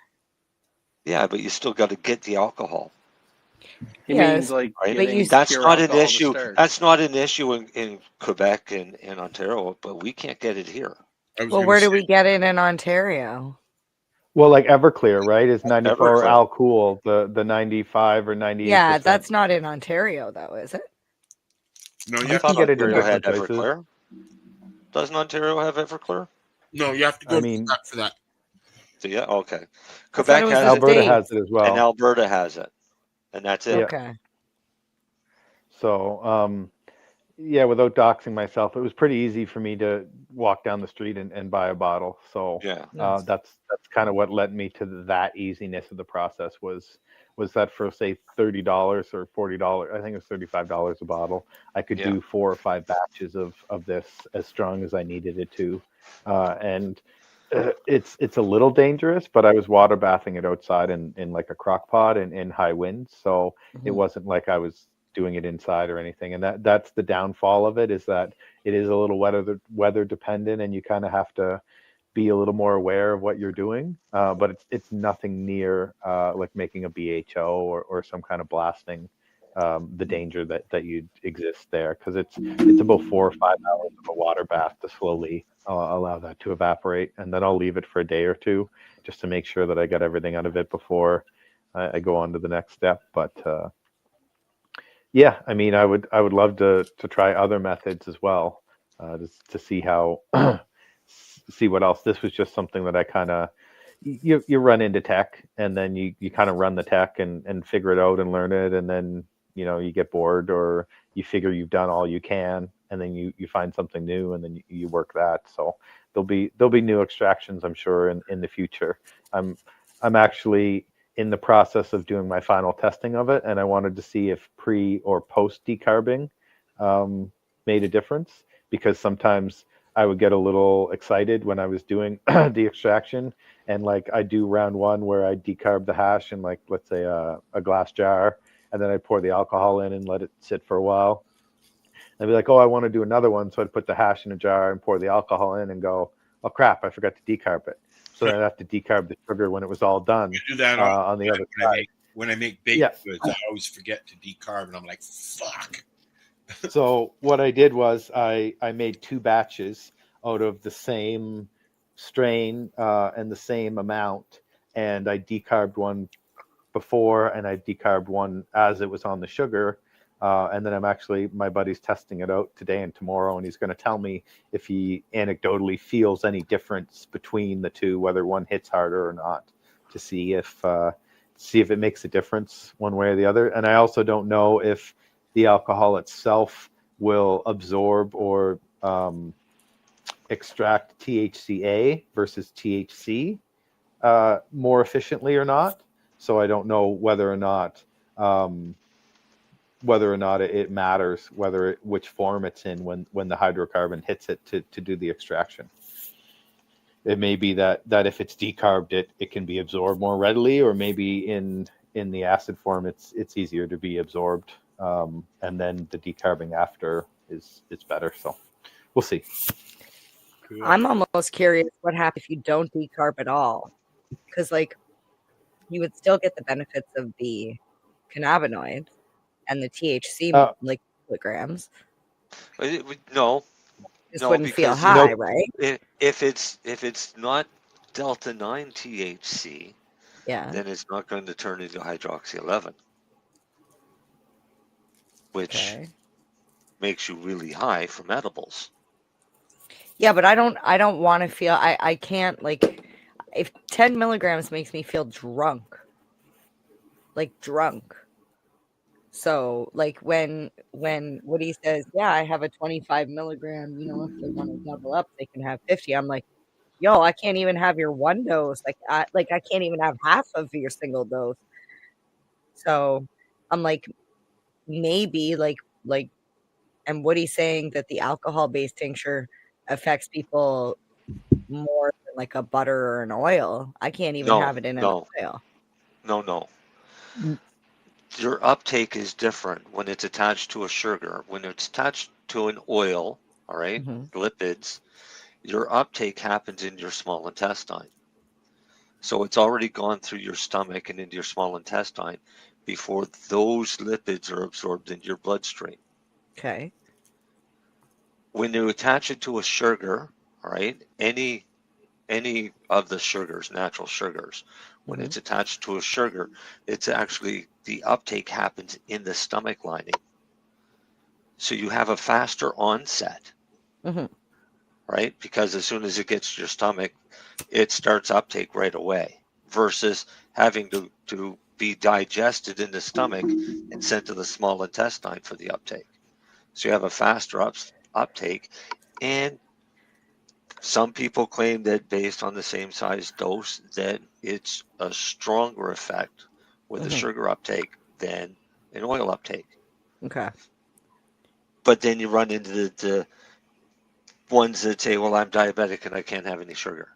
Yeah, but you still got to get the alcohol. He means like, right? That's not an issue. That's not an issue in Quebec and Ontario, but we can't get it here. Well, where do we get it in Ontario? Well, like Everclear, right? Is 94 Everclear. alcohol, the 95 or 98%. Yeah, that's not in Ontario, though, is it? No, you You have can to get it in Ontario different had places. Everclear. Doesn't Ontario have Everclear? No, you have to go to Quebec for that. So, yeah, okay. I thought Quebec it was has the it, Alberta state. has it as well. and Alberta has it, and that's it. Yeah. Okay. So, yeah, without doxing myself, it was pretty easy for me to walk down the street and buy a bottle. So Yeah. that's kind of what led me to that easiness of the process was that for, say, $30 or $40, I think it was $35 a bottle, I could do 4 or 5 batches of this as strong as I needed it to. And it's a little dangerous, but I was water bathing it outside in like a crock pot in high winds. So it wasn't like I was doing it inside or anything. And that's the downfall of it, is that it is a little weather dependent, and you kind of have to be a little more aware of what you're doing. But it's nothing near like making a BHO or some kind of blasting, the danger that you'd exist there, because it's about 4 or 5 hours of a water bath to slowly allow that to evaporate, and then I'll leave it for a day or two just to make sure that I got everything out of it before I go on to the next step. But yeah, I mean, I would love to try other methods as well, to see how see what else. This was just something that I kind of you run into tech, and then you kind of run the tech and figure it out and learn it, and then you get bored, or you figure you've done all you can, and then you find something new, and then you work that. So there'll be new extractions, I'm sure, in the future. I'm actually in the process of doing my final testing of it, and I wanted to see if pre or post decarbing made a difference, because sometimes I would get a little excited when I was doing the extraction, and like I do round 1 where I decarb the hash in, like, let's say a glass jar, and then I'd pour the alcohol in and let it sit for a while. I'd be like, oh, I want to do another one. So I'd put the hash in a jar and pour the alcohol in and go, oh, crap, I forgot to decarb it. So then I'd have to decarb the sugar when it was all done. You do that on the other side. When I make baked goods, I always forget to decarb, and I'm like, fuck. So what I did was I made 2 batches out of the same strain and the same amount, and I decarbed one before, and I decarbed one as it was on the sugar, and then my buddy's testing it out today and tomorrow, and he's going to tell me if he anecdotally feels any difference between the two, whether one hits harder or not, to see if it makes a difference one way or the other. And I also don't know if the alcohol itself will absorb or extract THCA versus THC. more efficiently or not. So I don't know whether or not it matters which form it's in when the hydrocarbon hits it to do the extraction. It may be that if it's decarbed, it can be absorbed more readily, or maybe in the acid form, it's easier to be absorbed, and then the decarbing after is better. So we'll see. I'm almost curious what happens if you don't decarb at all, because like you would still get the benefits of the cannabinoids and the THC like milligrams. No. Just wouldn't feel high, right? If it's not delta 9 THC, then it's not going to turn into hydroxy 11, which makes you really high from edibles. Yeah, but I don't want to feel. I can't, like, if 10 milligrams makes me feel drunk, like drunk. So, like, when Woody says, yeah, I have a 25 milligram, you know, if they want to double up, they can have 50. I'm like, yo, I can't even have your one dose. I can't even have half of your single dose. So I'm like, maybe like, and Woody's saying that the alcohol-based tincture affects people more than like a butter or an oil. I can't even have it in an oil. No. Your uptake is different when it's attached to a sugar. When it's attached to an oil, all right, lipids, your uptake happens in your small intestine. So it's already gone through your stomach and into your small intestine before those lipids are absorbed into your bloodstream. Okay. When you attach it to a sugar, all right, any of the sugars, natural sugars, when it's attached to a sugar, it's actually the uptake happens in the stomach lining. So you have a faster onset, right? Because as soon as it gets to your stomach, it starts uptake right away versus having to be digested in the stomach and sent to the small intestine for the uptake. So you have a faster uptake, and some people claim that based on the same size dose that it's a stronger effect with a sugar uptake than an oil uptake. Okay. But then you run into the ones that say, well, I'm diabetic and I can't have any sugar.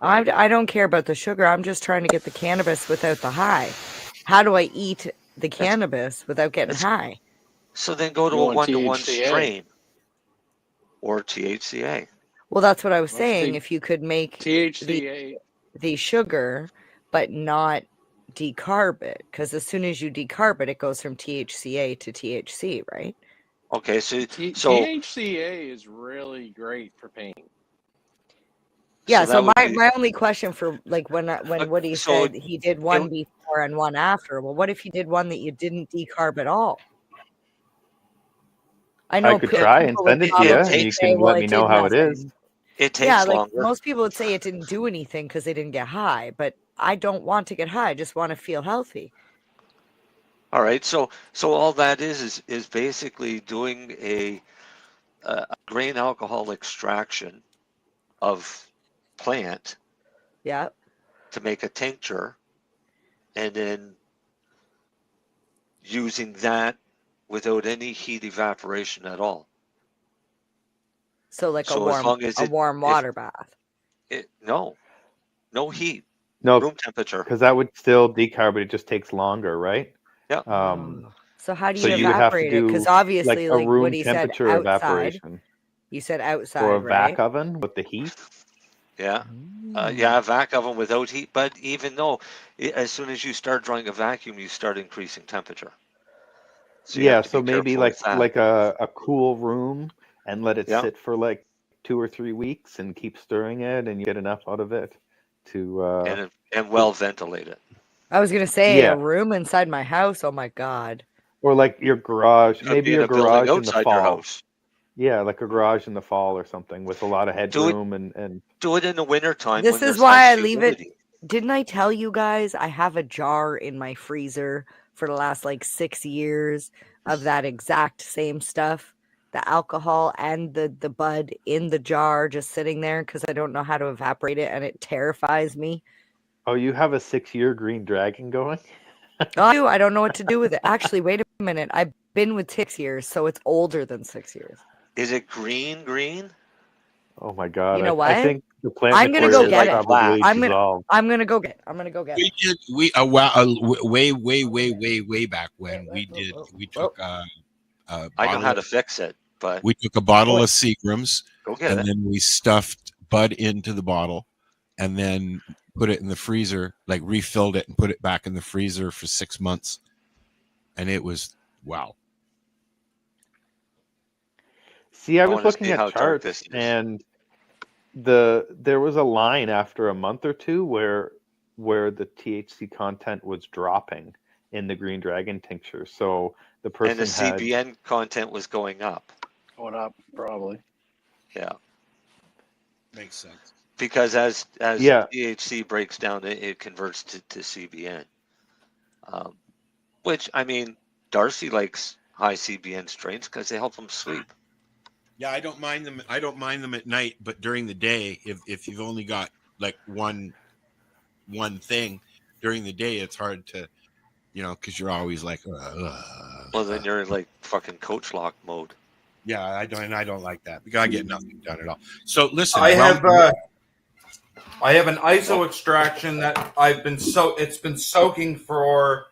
I don't care about the sugar. I'm just trying to get the cannabis without the high. How do I eat the cannabis without getting high? So then go to a 1-to-1 strain or THCA. Well, that's what I was saying. If you could make THCA the sugar, but not decarb it, because as soon as you decarb it, it goes from THCA to THC, right? Okay, so THCA is really great for pain. Yeah, so my only question for like when Woody said he did one before and one after, well, what if you did one that you didn't decarb at all? I know I could try and send it to you, and you can let me know how it is. It takes longer. Most people would say it didn't do anything because they didn't get high, but I don't want to get high. I just want to feel healthy. All right, so all that is basically doing a grain alcohol extraction of plant, to make a tincture, and then using that without any heat evaporation at all. So like a warm water bath. No heat. No, room temperature. Because that would still decarb, but it just takes longer, right? Yeah. So how do you evaporate it? Because obviously, like room what he said, outside. Evaporation. You said outside, or a right? vac oven with the heat. Yeah. A vac oven without heat. But even though, as soon as you start drawing a vacuum, you start increasing temperature. So so maybe like a cool room, and let it sit for like 2 or 3 weeks, and keep stirring it, and you get enough out of it to and well ventilate it. I was gonna say a room inside my house. Oh my god! Or like your garage, maybe your garage in the fall. Your house. Yeah, like a garage in the fall or something with a lot of headroom and do it in the wintertime. This is why I leave it. Didn't I tell you guys I have a jar in my freezer for the last like 6 years of that exact same stuff the alcohol and the bud in the jar just sitting there because I don't know how to evaporate it, and it terrifies me. Oh, you have a 6-year green dragon going? I don't know what to do with it. Actually, wait a minute. I've been with 6 years, so it's older than 6 years. Is it green? Oh my God! You know what? I think the plant. I'm gonna go get it. I'm gonna go get it. We did. We a while, way back when we took I know how to fix it, but we took a bottle of Seagram's, and then we stuffed bud into the bottle, and then put it in the freezer, like refilled it and put it back in the freezer for 6 months, and it was wow. See, I was looking at charts, and there was a line after a month or two where the THC content was dropping in the Green Dragon tincture. So the person and the CBN content was going up. Going up, probably. Yeah, makes sense. Because as THC breaks down, it converts to CBN. Which, I mean, Darcy likes high CBN strains because they help him sleep. Yeah, I don't mind them. I don't mind them at night, but during the day, if you've only got like one thing during the day, it's hard to, because you're always like. Well, then you're in like fucking coach lock mode. Yeah, I don't like that because I get nothing done at all. So listen, I have an ISO extraction that it's been soaking for.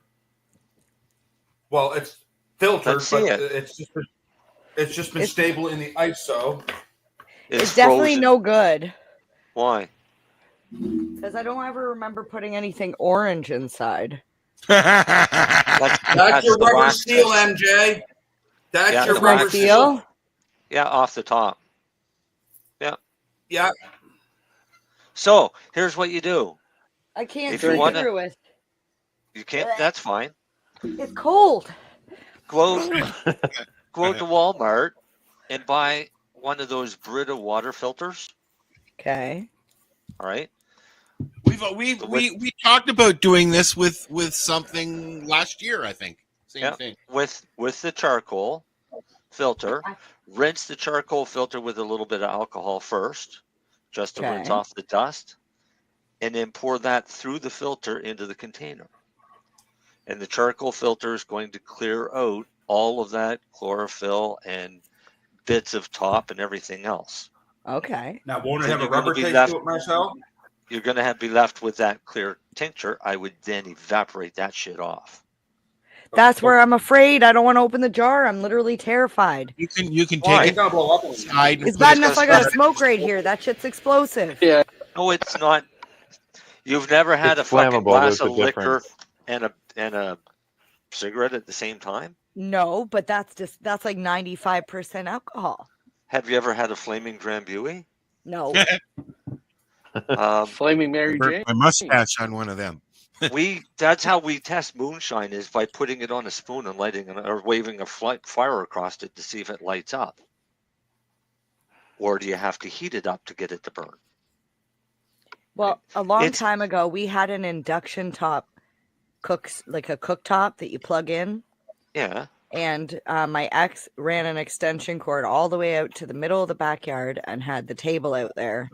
Well, it's filtered, but it's just been stable in the ISO. It's definitely no good. Why? Because I don't ever remember putting anything orange inside. That's your rubber seal, MJ. That's your rubber seal. Yeah, off the top. Yeah. Yeah. So here's what you do. I can't drink through it. You can't. That's fine. It's cold. Go out to Walmart and buy one of those Brita water filters. Okay. All right. We talked about doing this with something last year, I think. Same thing. With the charcoal filter, rinse the charcoal filter with a little bit of alcohol first, just to rinse off the dust, and then pour that through the filter into the container. And the charcoal filter is going to clear out all of that chlorophyll and bits of top and everything else. Okay. Now, won't it have a rubber taste to it, Marcel? You're going to be left with that clear tincture. I would then evaporate that shit off. That's where I'm afraid. I don't want to open the jar. I'm literally terrified. You can take it. It's bad enough I got a smoke right here. That shit's explosive. Yeah. No, it's not. You've never had a fucking glass of liquor and a cigarette at the same time? No, but that's like 95% alcohol. Have you ever had a flaming Drambuie? No. Flaming Mary Jane? My mustache on one of them. That's how we test moonshine, is by putting it on a spoon and or waving a fire across it to see if it lights up. Or do you have to heat it up to get it to burn? Well, a long time ago, we had an induction top like a cooktop that you plug in. Yeah. And my ex ran an extension cord all the way out to the middle of the backyard and had the table out there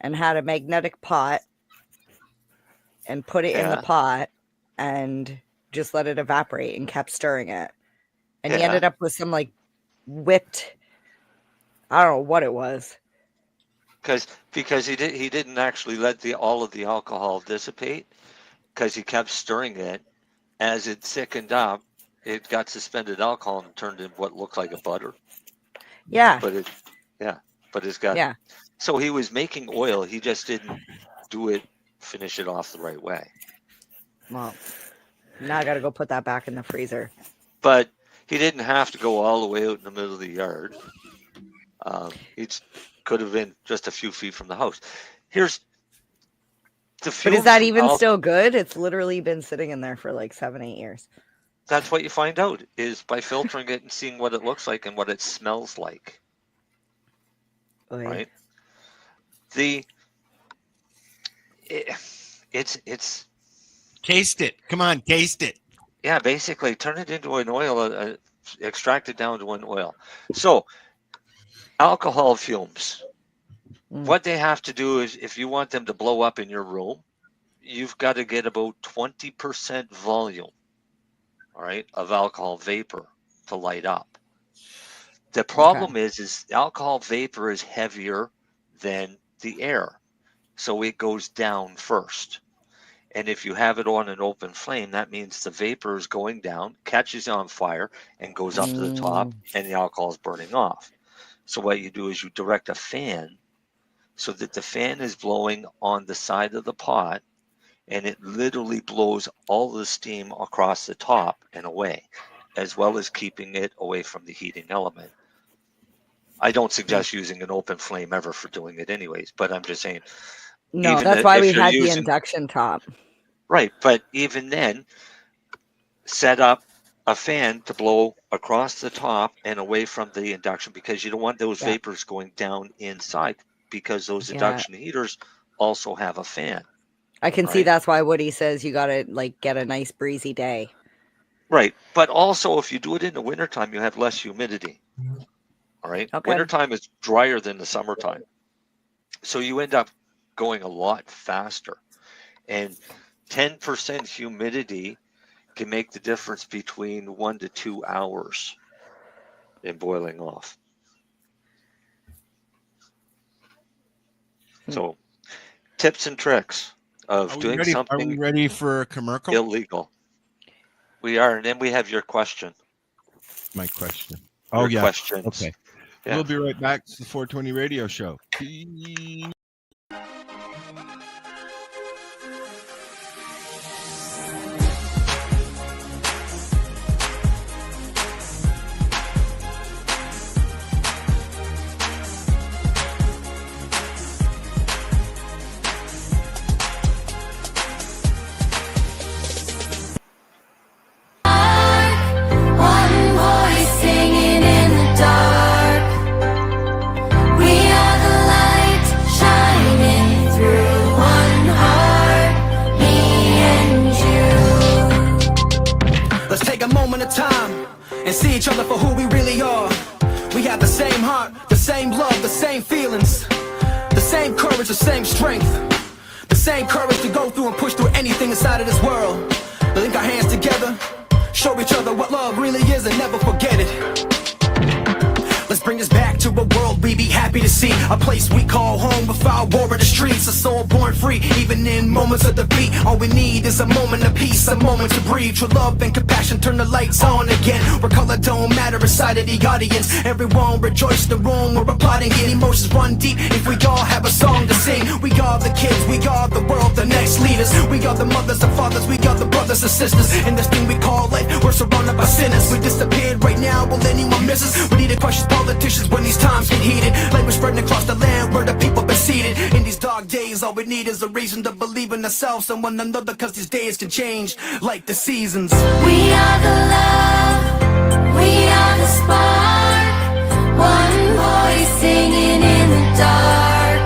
and had a magnetic pot and put it in the pot and just let it evaporate and kept stirring it. And he ended up with some like whipped, I don't know what it was. Because he didn't actually let all of the alcohol dissipate, because he kept stirring it. As it thickened up, it got suspended alcohol and turned into what looked like a butter. Yeah. But it's got. So he was making oil. He just didn't finish it off the right way. Well, now I got to go put that back in the freezer. But he didn't have to go all the way out in the middle of the yard. He could have been just a few feet from the house. Here's the fumes. But is that even still good? It's literally been sitting in there for like 7-8 years. That's what you find out, is by filtering it and seeing what it looks like and what it smells like. Right? It's taste it. Come on, taste it. Yeah, basically turn it into an oil, extract it down to an oil. So Alcohol fumes. What they have to do is, if you want them to blow up in your room, you've got to get about 20% volume, all right, of alcohol vapor to light up. The problem is alcohol vapor is heavier than the air, so it goes down first. And if you have it on an open flame, that means the vapor is going down, catches on fire, and goes up to the top, and the alcohol is burning off. So what you do is you direct a fan so that the fan is blowing on the side of the pot, and it literally blows all the steam across the top and away, as well as keeping it away from the heating element. I don't suggest using an open flame ever for doing it anyways, but I'm just saying. No, that's why we had the induction top. Right, but even then, set up a fan to blow across the top and away from the induction, because you don't want those vapors going down inside, because those induction heaters also have a fan. I can see that's why Woody says you got to like get a nice breezy day. Right, but also if you do it in the wintertime, you have less humidity. All right, wintertime is drier than the summertime. So you end up going a lot faster. And 10% humidity can make the difference between 1 to 2 hours in boiling off. So, tips and tricks of doing something. Are we ready for a commercial? Illegal. We are, and then we have your question. My question. Your yeah. questions. Okay. Yeah. We'll be right back to the 420 Radio Show. See each other for who we really are. We have the same heart, the same love, the same feelings, the same courage, the same strength, the same courage to go through and push through anything inside of this world. Link our hands together, show each other what love really is, and never forget it. Let's bring us back to a world we be happy to see, a place we call home without war in the streets, a soul born free, even in moments of defeat. All we need is a moment of peace, a moment to breathe. True love and compassion, turn the lights on again, where color don't matter inside of the audience. Everyone rejoice in the room, we're applauding, and emotions run deep if we all have a song to sing. We are the kids, we are the world, the next leaders. We are the mothers and fathers, we are the brothers and sisters. In this thing we call life, we're surrounded by sinners. We disappeared right now, will anyone miss us? We need to question politicians when these times get heated. Labor spreading across the land where the people been seated. In these dark days, all we need is a reason to believe in ourselves and one another, cause these days can change like the seasons. We are the love, we are the spark, one voice singing in the dark.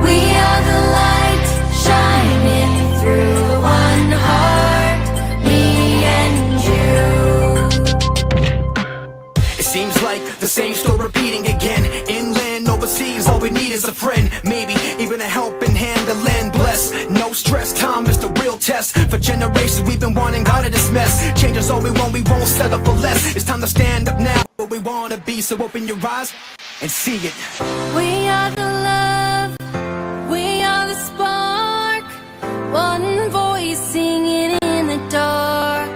We are the light shining through one heart, me and you. It seems like the same story repeating again. Inland, overseas, all we need is a friend. Maybe even a helping hand to lend. Bless, no stress, time is the real test. For generations we've been wanting out of this mess. Change is all we want, we won't settle for less. It's time to stand up now, what we wanna be. So open your eyes and see it. We are the love, we are the spark, one voice singing in the dark.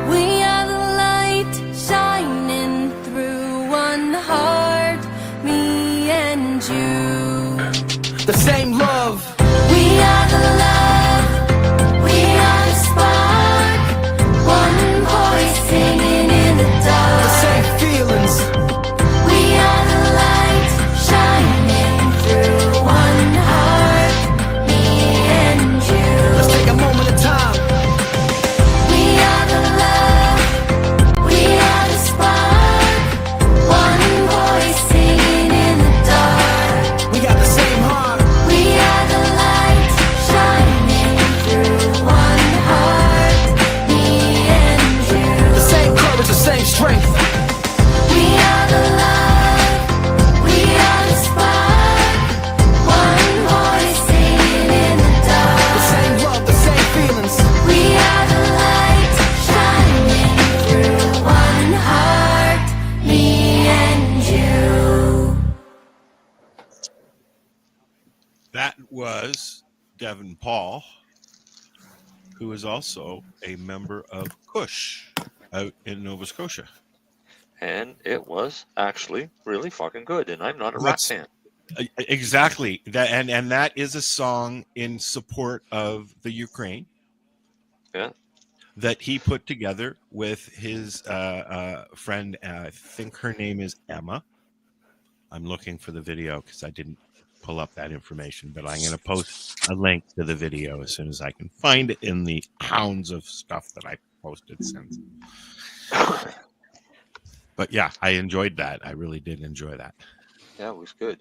We are the light shining through one heart, me and you. The same love. We are the love, we are the spark, one voice singing in the dark. The same feelings. We are the light shining through one heart, me and you. Let's take a moment of time. We are the love, we are the spark, one voice singing in the dark. We got the same heart. We was Devin Paul, who is also a member of Kush out in Nova Scotia. And it was actually really fucking good, and I'm not a rap fan. Exactly. And that is a song in support of the Ukraine. Yeah. That he put together with his friend. I think her name is Emma. I'm looking for the video because I didn't pull up that information, but I'm going to post a link to the video as soon as I can find it in the pounds of stuff that I posted since. But yeah, I enjoyed that. I really did enjoy that. Yeah, it was good.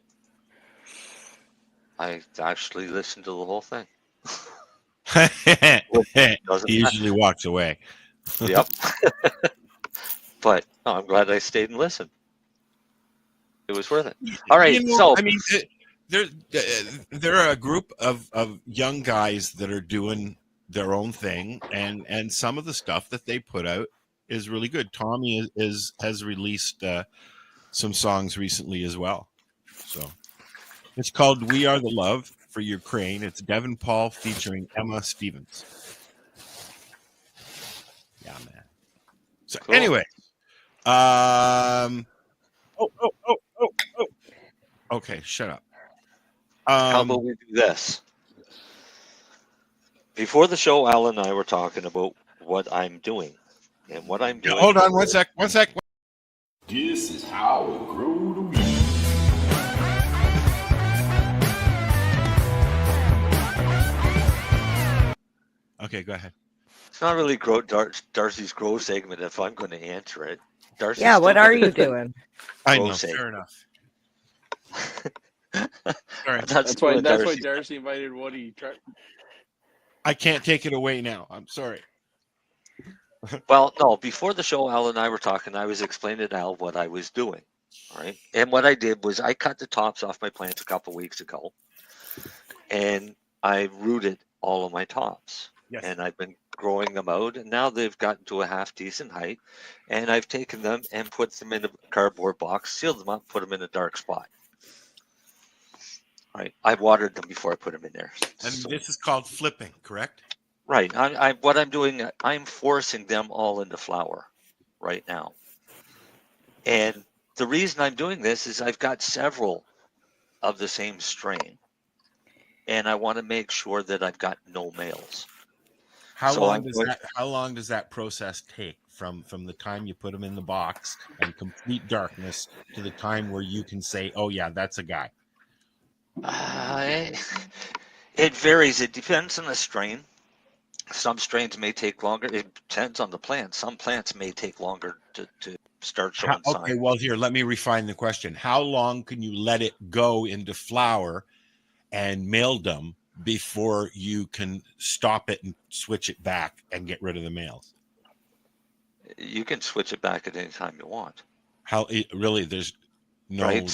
I actually listened to the whole thing. He usually walks away. Yep. But no, I'm glad I stayed and listened. It was worth it. All right. So I mean, there are a group of young guys that are doing their own thing, and some of the stuff that they put out is really good. Tommy has released some songs recently as well. So it's called "We Are the Love" for Ukraine. It's Devin Paul featuring Emma Stevens. Yeah, man. So cool. Anyway, okay, shut up. How about we do this? Before the show, Al and I were talking about what I'm doing. And what I'm doing... Hold on one sec. This is how it grew to me. Okay, go ahead. It's not really Darcy's Grow segment if I'm going to answer it. Darcy's yeah, what are you doing? I know, fair enough. Sorry. That's why Darcy invited Woody. I can't take it away now. I'm sorry. Well, no, before the show, Al and I were talking, I was explaining to Al what I was doing. All right. And what I did was I cut the tops off my plants a couple weeks ago, and I rooted all of my tops. Yes. And I've been growing them out, and now they've gotten to a half decent height, and I've taken them and put them in a cardboard box, sealed them up, put them in a dark spot. All right. I watered them before I put them in there. And this is called flipping, correct? Right. What I'm doing, I'm forcing them all into flower right now. And the reason I'm doing this is I've got several of the same strain, and I want to make sure that I've got no males. How long does that process take from the time you put them in the box and complete darkness to the time where you can say, oh yeah, that's a guy? It varies. It depends on the strain. Some strains may take longer. It depends on the plant. Some plants may take longer to start showing signs. Okay, well, here, let me refine the question. How long can you let it go into flower and male-dom before you can stop it and switch it back and get rid of the males? You can switch it back at any time you want. Really, there's no... Right,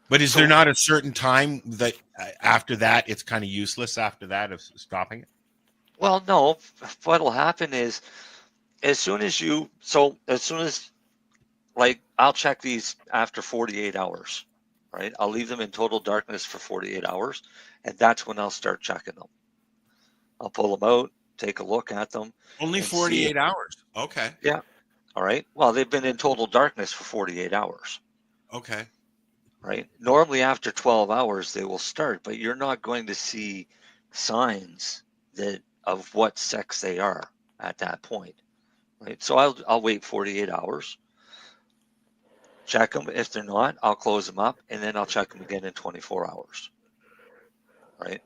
But is there not a certain time that after that it's kind of useless after that of stopping it? Well, no. What'll happen is as soon as I'll check these after 48 hours, right? I'll leave them in total darkness for 48 hours, and that's when I'll start checking them. I'll pull them out, take a look at them. Only 48 hours. Okay. Yeah. All right. Well, they've been in total darkness for 48 hours. Okay. Right. Normally after 12 hours they will start, but you're not going to see signs of what sex they are at that point. Right. So I'll wait 48 hours, check them. If they're not, I'll close them up, and then I'll check them again in 24 hours. Right.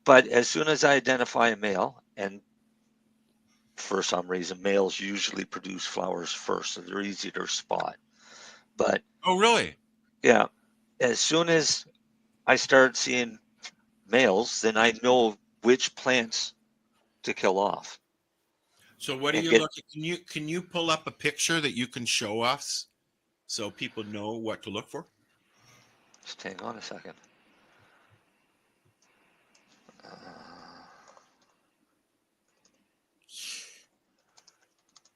But as soon as I identify a male, and for some reason males usually produce flowers first, so they're easy to spot. But oh, really? Yeah. As soon as I start seeing males, then I know which plants to kill off. So what are you looking? Can you pull up a picture that you can show us so people know what to look for? Just hang on a second.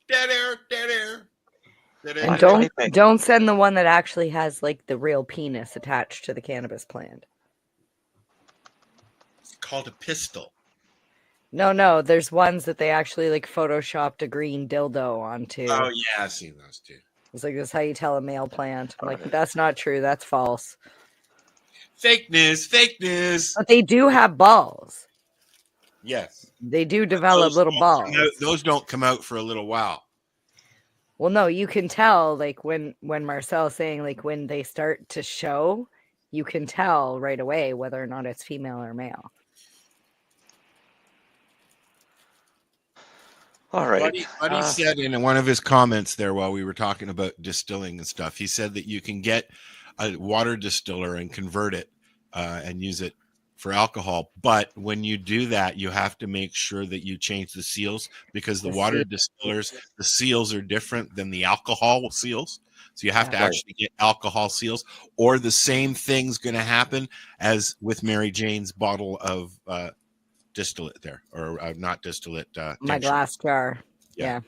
Dead air. And don't send the one that actually has like the real penis attached to the cannabis plant. called a pistol. No, there's ones that they actually like photoshopped a green dildo onto. Oh yeah, I've seen those too. It's like, this is how you tell a male plant. I'm like, that's not true. That's false. Fake news, fake news. But they do have balls. Yes. They do develop little balls. Those don't come out for a little while. Well, no, you can tell, like, when Marcel's saying, like, when they start to show, you can tell right away whether or not it's female or male. All right. Buddy said in one of his comments there while we were talking about distilling and stuff, he said that you can get a water distiller and convert it and use it for alcohol. But when you do that, you have to make sure that you change the seals, because the water distillers, the seals are different than the alcohol seals. So you have to actually get alcohol seals, or the same thing's going to happen as with Mary Jane's bottle of distillate there, or not distillate. My glass jar. Yeah.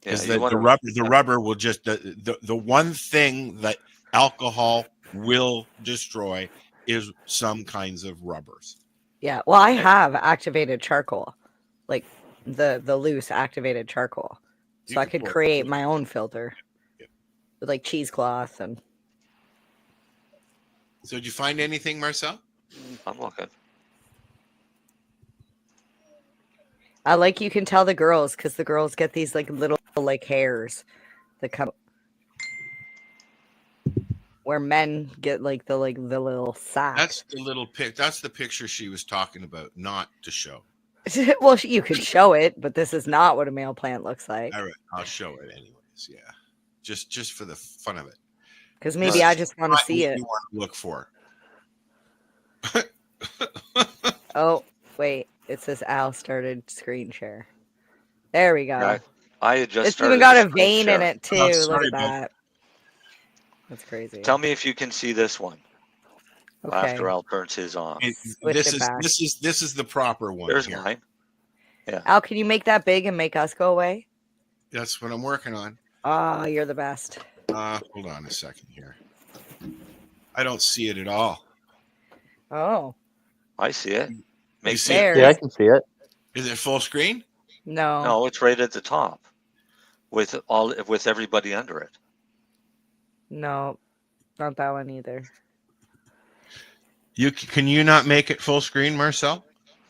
Because the rubber will just, the one thing that alcohol will destroy is some kinds of rubbers. Yeah. Well, I have activated charcoal, like the loose activated charcoal. So I could create my own filter with like cheesecloth and. So did you find anything, Marcel? I'm looking. I like, you can tell the girls, because the girls get these like little like hairs that come. Where men get like the little sack. That's the little that's the picture she was talking about, not to show. Well, you could show it, but this is not what a male plant looks like. All right, I'll show it anyways. Yeah, just for the fun of it. Because maybe I just want to see it. You want to look for. Oh wait, it says Al started screen share. There we go. Yeah, I had just. It's even got a vein in it too. Look at that. That's crazy. Tell me if you can see this one. Okay. After Al turns his on. This is the proper one. There's here. mine. Yeah. Al, can you make that big and make us go away? That's what I'm working on. Oh, you're the best. Hold on a second here. I don't see it at all. Oh. I see it. You see it? Yeah, I can see it. Is it full screen? No. No, it's right at the top with everybody under it. No, not that one either. Can you not make it full screen, Marcel?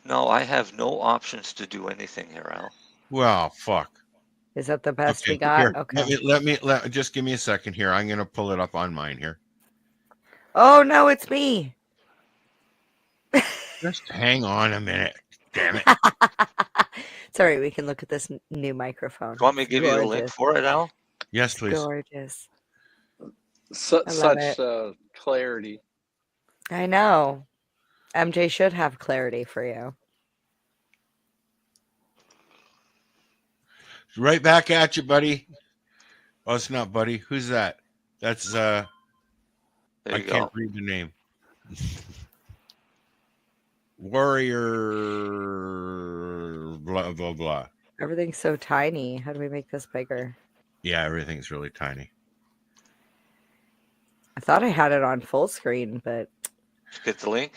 No, I have no options to do anything here, Al. Well, fuck. Is that the best we got? Here, okay. Let me just give me a second here. I'm gonna pull it up on mine here. Oh no, it's me. Just hang on a minute. Damn it. Sorry, we can look at this new microphone. Do you want me to give you the link for it, Al? Yes, please. Gorgeous. Such clarity. I know. MJ should have clarity for you. Right back at you, buddy. Oh, it's not buddy. Who's that? That's I can't read the name. Warrior blah blah blah. Everything's so tiny. How do we make this bigger? Yeah, everything's really tiny. I thought I had it on full screen, but get the link.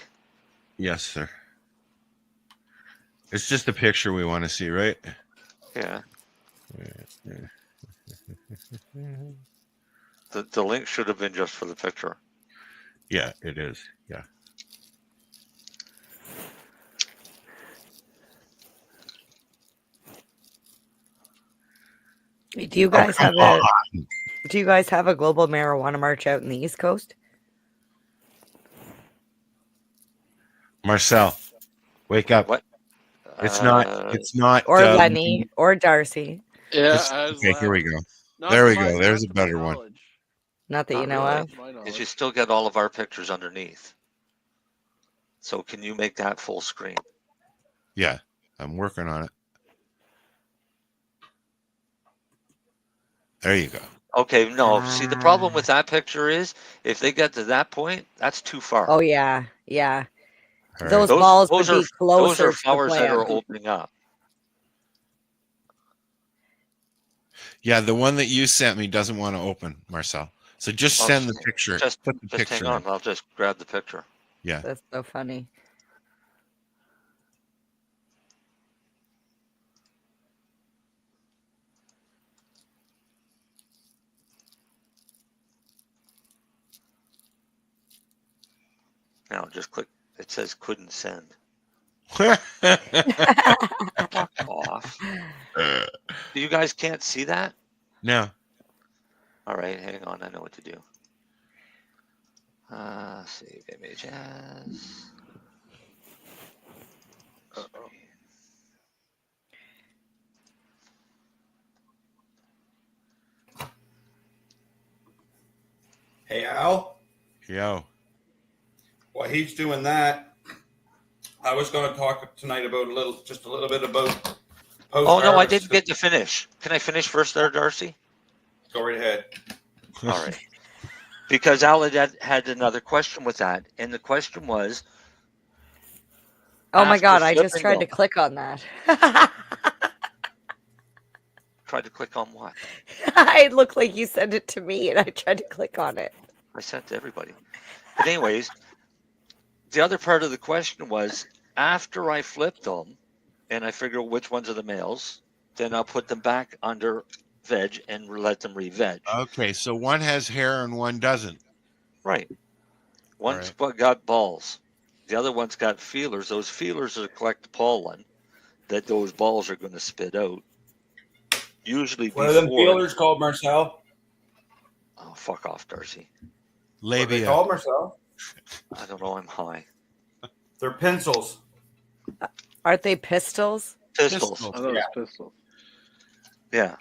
Yes, sir. It's just a picture we want to see, right? Yeah. The link should have been just for the picture. Yeah, it is. Yeah. Do you guys have a global marijuana march out in the East Coast? Marcel, wake up. What? It's not. Or Lennie or Darcy. Yeah. Okay, here we go. There we go. There's a better one. Not that you know of. Because you still get all of our pictures underneath. So can you make that full screen? Yeah, I'm working on it. There you go. Okay, no. See, the problem with that picture is if they get to that point, that's too far. Oh yeah, yeah. Right. Those balls would be closer. Those are flowers that are opening up. Yeah, the one that you sent me doesn't want to open, Marcel. So just send the picture. Put the picture hang on. I'll just grab the picture. Yeah. That's so funny. Now just click. It says couldn't send. Fuck off. You guys can't see that? No. All right, hang on. I know what to do. Save image as. Hey, Al. Yo. While he's doing that, I was going to talk tonight about just a little bit about. Oh no, I didn't get to finish. Can I finish first, there, Darcy? Go right ahead. All right. Because Al had another question with that, and the question was. Oh my God! I just tried to click on that. Tried to click on what? It looked like you sent it to me, and I tried to click on it. I sent to everybody. But anyways, the other part of the question was, after I flip them, and I figure out which ones are the males, then I'll put them back under veg and let them re-veg. Okay, so one has hair and one doesn't. Right. One's got balls. The other one's got feelers. Those feelers are to collect the pollen that those balls are going to spit out. Usually what are them feelers called, Marcel? Oh, fuck off, Darcy. Labia. What are they called, Marcel? I don't know. I'm high. They're pencils. Aren't they pistols? Pistols. Oh, those pistols. Yeah.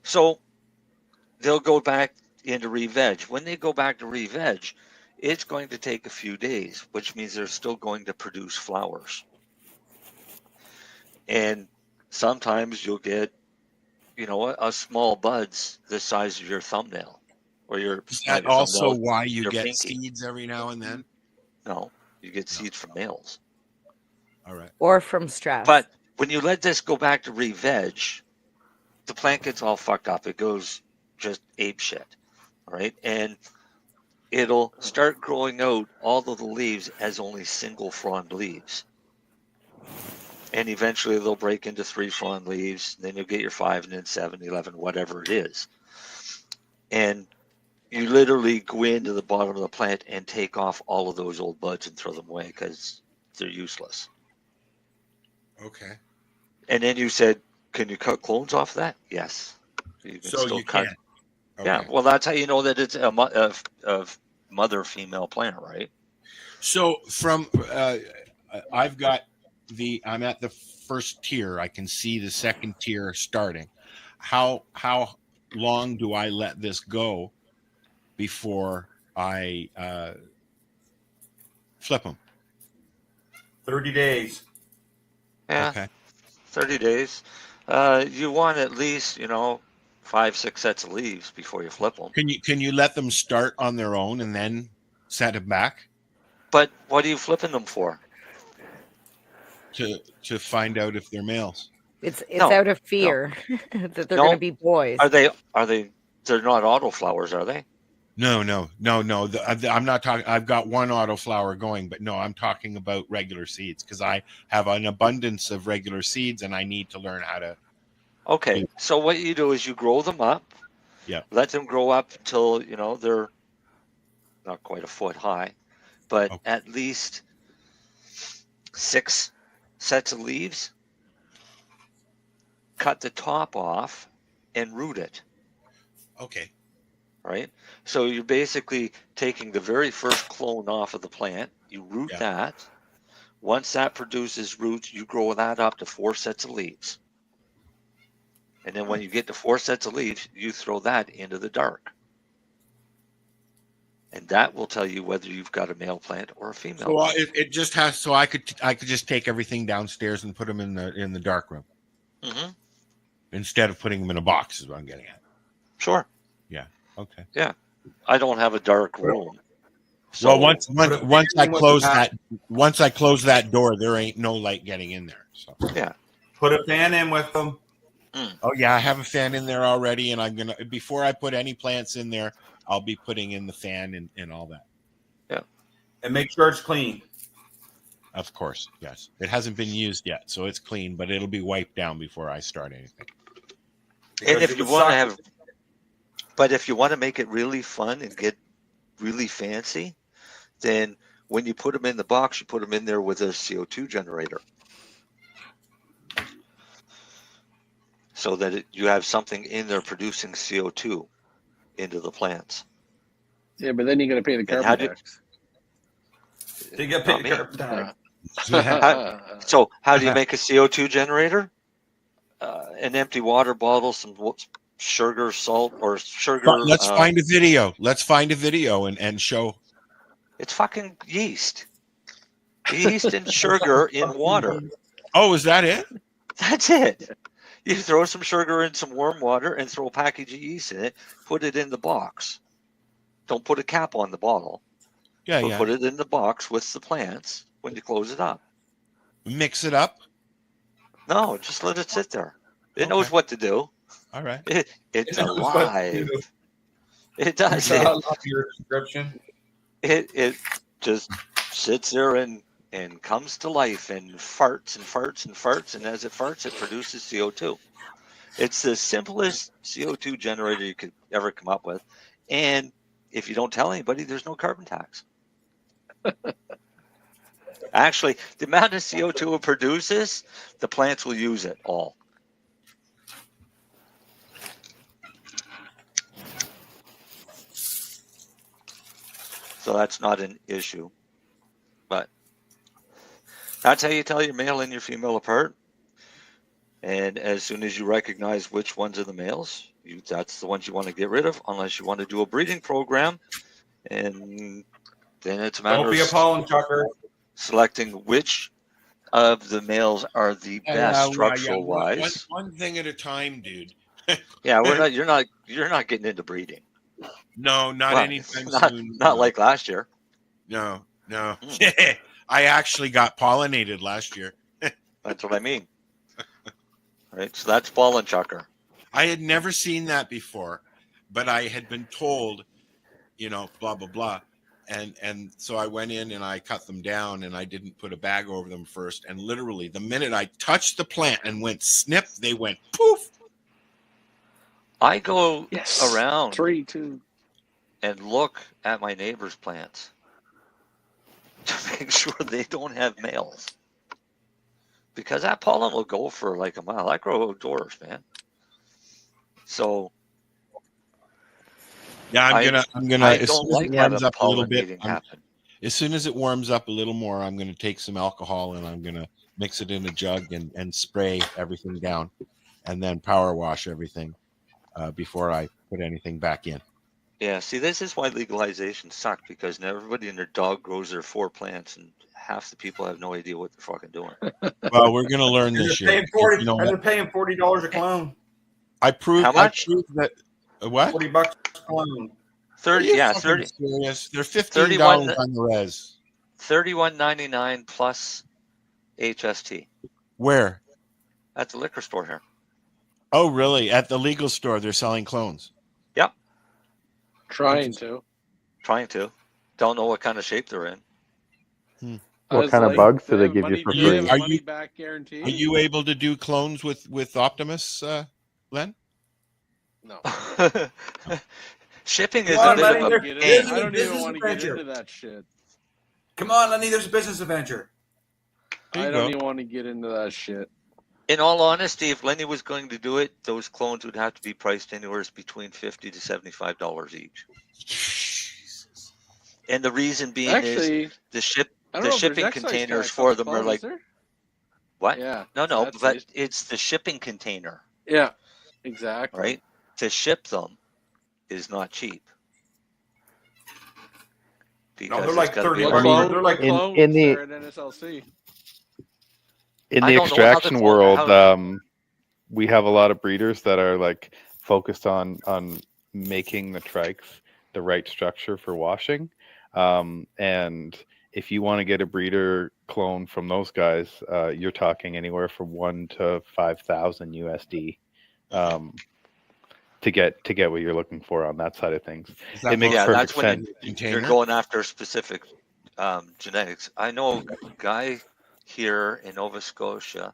So they'll go back into re-veg. When they go back to re-veg, it's going to take a few days, which means they're still going to produce flowers. And sometimes you'll get, a small buds the size of your thumbnail, or your. Is that also thumbnail, why you get pinky. seeds every now and then? No, you get seeds from males. All right. Or from stress. But when you let this go back to re-veg, the plant gets all fucked up. It goes just ape shit. All right. And it'll start growing out all of the leaves as only single frond leaves. And eventually they'll break into 3 frond leaves. And then you'll get your 5 and then 7, 11, whatever it is. And you literally go into the bottom of the plant and take off all of those old buds and throw them away because they're useless. Okay. And then you said, can you cut clones off that? Yes. You can still cut. Can. Okay. Yeah. Well, that's how you know that it's a mother female plant, right? So from I'm at the first tier. I can see the second tier starting. How long do I let this go before I flip them? 30 days. Yeah. Okay. 30 days. You want at least, 5-6 sets of leaves before you flip them. Can you let them start on their own and then set them back? But what are you flipping them for? To find out if they're males. It's out of fear that they're going to be boys. Are they? They're not autoflowers, are they? No. I'm not talking. I've got one autoflower going, but no, I'm talking about regular seeds because I have an abundance of regular seeds and I need to learn how to. Okay, so what you do is you grow them up. Yeah. Let them grow up until they're not quite a foot high, but at least 6 sets of leaves. Cut the top off and root it. Okay. Right? So you're basically taking the very first clone off of the plant. You root that. Once that produces roots, you grow that up to 4 sets of leaves. And then when you get to 4 sets of leaves, you throw that into the dark. And that will tell you whether you've got a male plant or a female. So it just has. So I could just take everything downstairs and put them in the dark room. Mm-hmm. Instead of putting them in a box, is what I'm getting at. Sure. Yeah. Okay. Yeah. I don't have a dark room. So Well, once I close that door, there ain't no light getting in there. So yeah. Put a fan in with them. Oh yeah, I have a fan in there already, and I'm gonna before I put any plants in there, I'll be putting in the fan and all that. Yeah. And make sure it's clean. Of course, yes. It hasn't been used yet, so it's clean, but it'll be wiped down before I start anything. And if you want to have, But if you want to make it really fun and get really fancy, then when you put them in the box, you put them in there with a CO2 generator. So that you have something in there producing CO2 into the plants. Yeah, but then you got to pay the carbon tax. You get paid the carbon tax. So how do you make a CO2 generator? An empty water bottle, some sugar, salt, or sugar. Let's find a video. Let's find a video and show. It's fucking yeast. Yeast and sugar in water. Oh, is that it? That's it. You throw some sugar in some warm water and throw a package of yeast in it. Put it in the box. Don't put a cap on the bottle. Yeah. Put it in the box with the plants when you close it up. Mix it up? No, just let it sit there. It knows what to do. All right. It's alive. It does. I love your description. It just sits there and comes to life and farts and farts and farts, and as it farts, it produces CO2. It's the simplest CO2 generator you could ever come up with, and if you don't tell anybody, there's no carbon tax. Actually, the amount of CO2 it produces, the plants will use it all. So that's not an issue. But that's how you tell your male and your female apart. And as soon as you recognize which ones are the males, that's the ones you want to get rid of, unless you want to do a breeding program. And then it's a matter Don't be a pollen chucker. Selecting which of the males are the best structural wise. One thing at a time, dude. Yeah, you're not getting into breeding. No, not anytime soon. Not like last year. No. I actually got pollinated last year. That's what I mean. Right, so that's pollen chucker. I had never seen that before, but I had been told, blah blah blah, and so I went in and I cut them down, and I didn't put a bag over them first, and literally the minute I touched the plant and went snip, they went poof. I go around 3, 2, and look at my neighbor's plants to make sure they don't have males. Because that pollen will go for like a mile. I grow outdoors, man. So yeah, I'm gonna as soon as it warms up a little bit. As soon as it warms up a little more, I'm gonna take some alcohol and I'm gonna mix it in a jug and spray everything down, and then power wash everything before I put anything back in. Yeah, see, this is why legalization sucked, because everybody and their dog grows their 4 plants, and half the people have no idea what they're fucking doing. Well, we're gonna learn this year. They're paying $40 a clone. I proved. How much? I proved that. What? $40 a clone. 30. Yeah, 30. Serious? They're $15 on the res. $31.99 plus HST. Where? At the liquor store here. Oh, really? At the legal store, they're selling clones. Yep. Trying to. Don't know what kind of shape they're in. What kind of bugs do they give you for free? Are money back guarantee? Are you able to do clones with Optimus, Len? No. Shipping is Come a on, bit of a Lennie, pain. I don't even want to get adventure. into that shit. Come on, Lennie, there's a business adventure. There you I don't go. even want to get into that shit. In all honesty, if Lennie was going to do it, those clones would have to be priced anywhere between $50 to $75 each. And the reason being Actually, is the I don't know if shipping there's excise containers tax for on them are clones, like is there? what? Yeah. No, that's but it. it's the shipping container, Yeah. Exactly. right? To ship them is not cheap. No, they're like 30 What bucks. clone- They're like what clones in the- are at NSLC? In I the don't know how extraction the world, how- we have a lot of breeders that are like focused on making the trikes the right structure for washing. And if you want to get a breeder clone from those guys, you're talking anywhere from 1,000 to 5,000 USD to get what you're looking for on that side of things. It makes perfect that's when sense. you're going after specific genetics. I know a guy here in Nova Scotia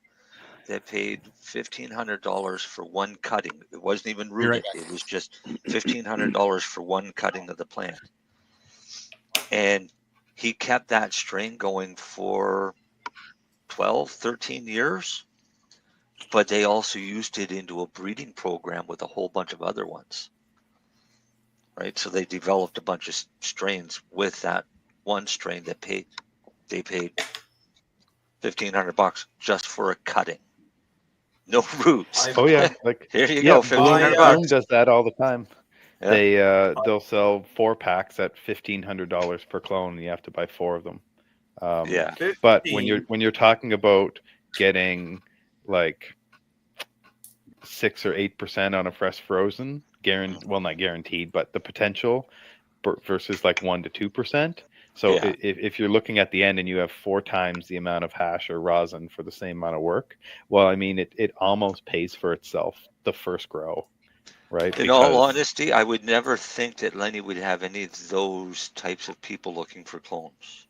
that paid $1,500 for one cutting. It wasn't even You're rooted. It was just $1,500 for one cutting of the plant. And he kept that strain going for 12, 13 years. But they also used it into a breeding program with a whole bunch of other ones. Right? So they developed a bunch of strains with that one strain that they paid $1,500 just for a cutting. No roots. Oh yeah, like here you go, $1,500. Bloom does that all the time. Yeah. They'll sell 4-packs at $1,500 per clone, and you have to buy 4 of them. Yeah. But when you're talking about getting like 6 or 8% on a fresh frozen, not guaranteed, but the potential versus like 1 to 2%. So if you're looking at the end and you have 4 times the amount of hash or rosin for the same amount of work, well, I mean, it almost pays for itself the first grow, right? In all honesty, I would never think that Lennie would have any of those types of people looking for clones,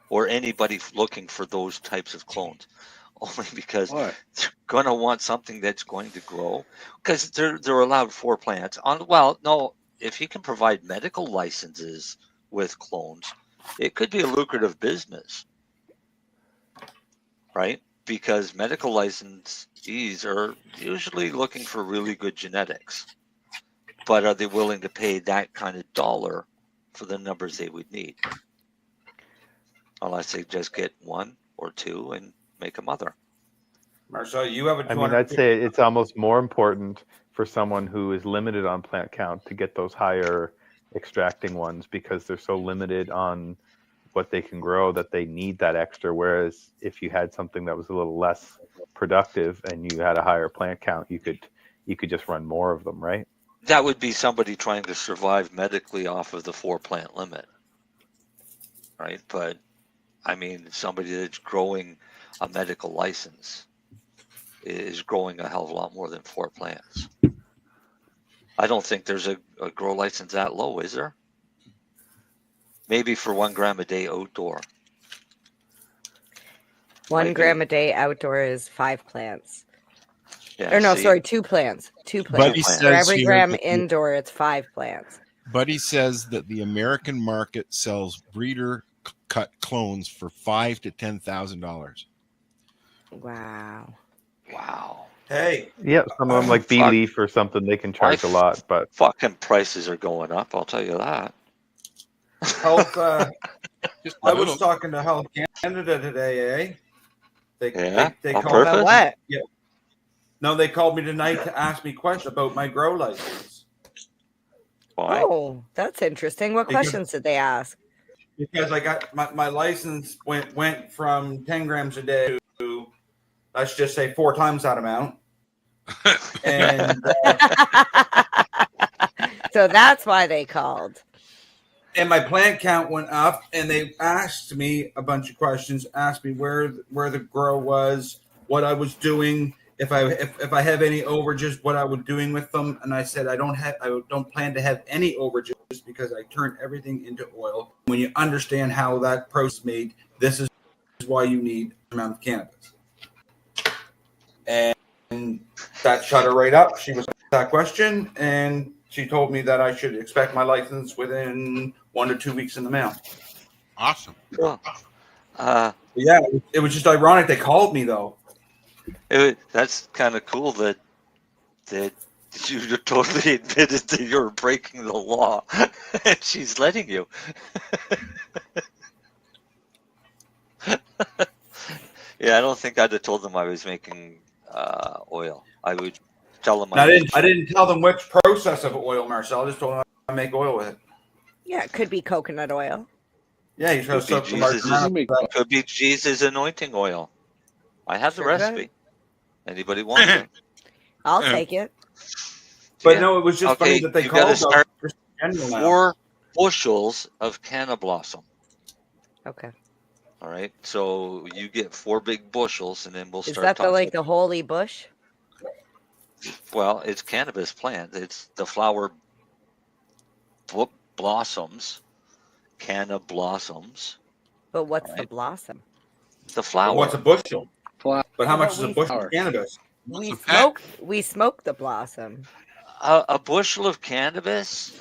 or anybody looking for those types of clones, only because they're going to want something that's going to grow, because they're allowed 4 plants. If you can provide medical licenses with clones, it could be a lucrative business, right? Because medical licensees are usually looking for really good genetics, but are they willing to pay that kind of dollar for the numbers they would need? Unless they just get 1 or 2 and make a mother. Marcel, you have a 200. I mean, I'd say it's almost more important for someone who is limited on plant count to get those higher extracting ones, because they're so limited on what they can grow that they need that extra. Whereas if you had something that was a little less productive and you had a higher plant count, you could just run more of them, right? That would be somebody trying to survive medically off of the 4 plant limit, right? But I mean, somebody that's growing a medical license is growing a hell of a lot more than 4 plants. I don't think there's a grow license that low, is there? Maybe for 1 gram a day outdoor. 1 gram a day outdoor is 5 plants. Yeah, or no, sorry, 2 plants. 2 plants. For every gram indoor, it's 5 plants. Buddy says that the American market sells breeder cut clones for $5,000 to $10,000. Wow. Hey. Yeah, some of them like B-Leaf or something, they can charge a lot, but fucking prices are going up, I'll tell you that. Health, I was talking to Health Canada today, They called about what? Yeah. No, they called me tonight to ask me questions about my grow license. Why? Oh, that's interesting. What questions did they ask? Because I got my license went from 10 grams a day to, let's just say, 4 times that amount. And so that's why they called. And my plant count went up, and they asked me a bunch of questions, asked me where the grow was, what I was doing, if I have any overages, what I was doing with them. And I said I don't plan to have any overages because I turn everything into oil. When you understand how that process is made, this is why you need an amount of cannabis. And that shut her right up. She was asked that question, and she told me that I should expect my license within 1 to 2 weeks in the mail. Awesome. Well, yeah, it was just ironic they called me though. That's kind of cool that you totally admitted that you're breaking the law, and she's letting you. Yeah, I don't think I'd have told them I was making oil. I would tell them. I didn't tell them which process of oil, Marcel. I just told them I make oil with it. Yeah, it could be coconut oil. Yeah, you could be Jesus anointing oil. I have the recipe. Anybody want it? I'll take it. But no, it was just funny that they you called. Start 4 bushels of canna blossom. Okay. All right, so you get 4 big bushels, and then we'll start. Is that the holy bush? Well, it's cannabis plant. It's the flower blossoms, canna blossoms. But what's the blossom? The flower. What's a bushel? flower. But how Yeah, much is a bushel of cannabis? We smoke the blossom. A bushel of cannabis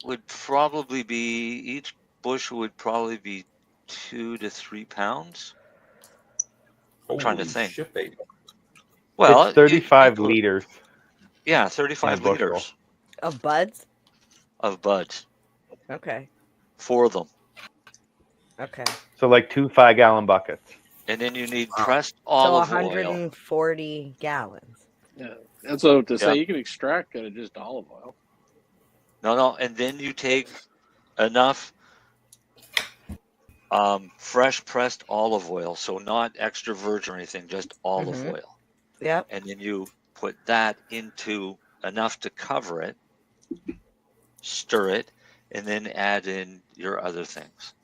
would probably be, each bushel would probably be 2 to 3 pounds. I'm trying to think. Shit, baby. Well, it's 35 liters. Yeah, 35 liters Of buds? of buds. Okay. 4 of them. Okay. So like 2 5-gallon buckets. And then you need pressed So olive oil. 140 gallons. Yeah. And so to say you can extract out of just olive oil. No. And then you take enough fresh pressed olive oil. So not extra virgin or anything, just olive oil. Yep. And then you put that into enough to cover it, stir it, and then add in your other things.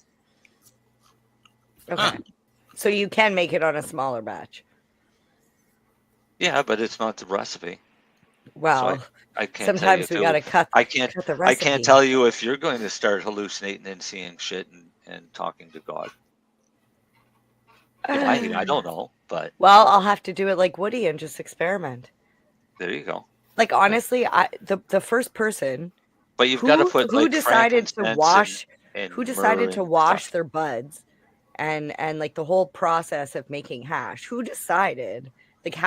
Okay. So you can make it on a smaller batch. Yeah, but it's not the recipe. Well, so I can't sometimes tell we you got to cut the recipe. I can't tell you if you're going to start hallucinating and seeing shit and talking to God. I don't know, but well, I'll have to do it like Woody and just experiment. There you go. Like honestly, the first person. But you've got to put who like decided to wash and who decided to myrrh and wash stuff. their buds, and like the whole process of making hash. Who decided? Like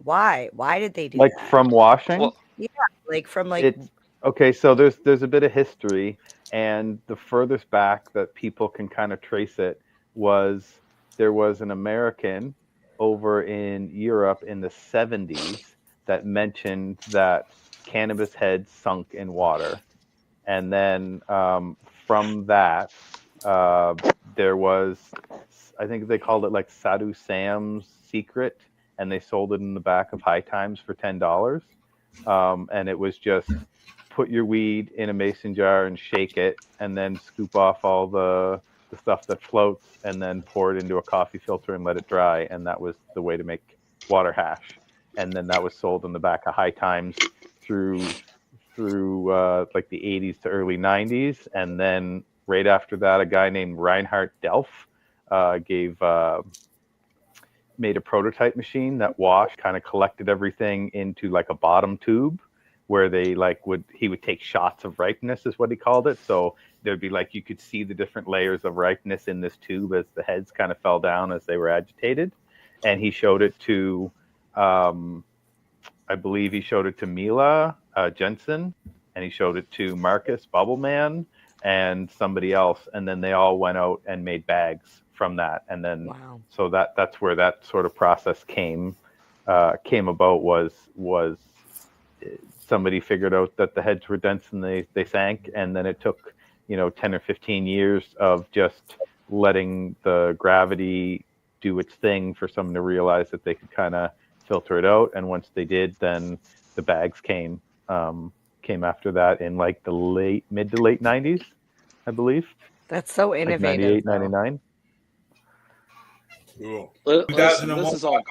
why did they do Like that? from washing? Well, yeah, like from like. Okay, so there's a bit of history, and the furthest back that people can kind of trace it was there was an American over in Europe in the 70s that mentioned that cannabis heads sunk in water. And then from that, there was, I think they called it like Sadhu Sam's secret, and they sold it in the back of High Times for $10. And it was just put your weed in a mason jar and shake it, and then scoop off all the stuff that floats, and then pour it into a coffee filter and let it dry. And that was the way to make water hash. And then that was sold in the back of High Times through like the 80s to early 90s. And then right after that, a guy named Reinhard Delf made a prototype machine that kind of collected everything into like a bottom tube, where they he would take shots of ripeness, is what he called it. So there'd be like, you could see the different layers of ripeness in this tube as the heads kind of fell down as they were agitated. And he showed it to, I believe he showed it to Mila Jensen, and he showed it to Marcus Bubbleman and somebody else. And then they all went out and made bags from that. And then, so that's where that sort of process came about, was somebody figured out that the heads were dense and they sank. And then it took, 10 or 15 years of just letting the gravity do its thing for someone to realize that they could kind of filter it out. And once they did, then the bags came after that in like the mid to late 90s, I believe. That's so innovative. Like 98, 99. Cool. Listen, this is all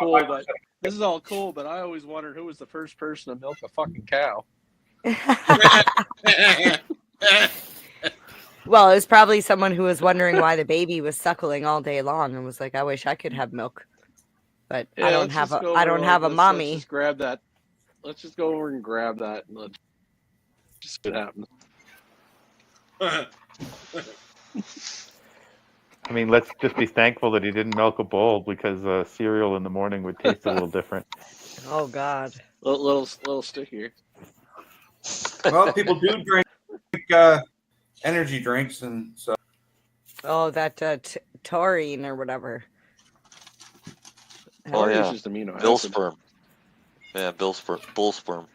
cool, but I always wondered who was the first person to milk a fucking cow. Well, it was probably someone who was wondering why the baby was suckling all day long and was like, "I wish I could have milk, but I don't have a mommy." Let's just grab that. Let's just go over and grab that, and let's just see what happens. I mean, let's just be thankful that he didn't milk a bowl, because cereal in the morning would taste a little different. Oh God, little stickier. Well, people do drink energy drinks, and so. Oh, that taurine or whatever. Oh yeah, just amino Bill acid. sperm. Yeah, bull sperm.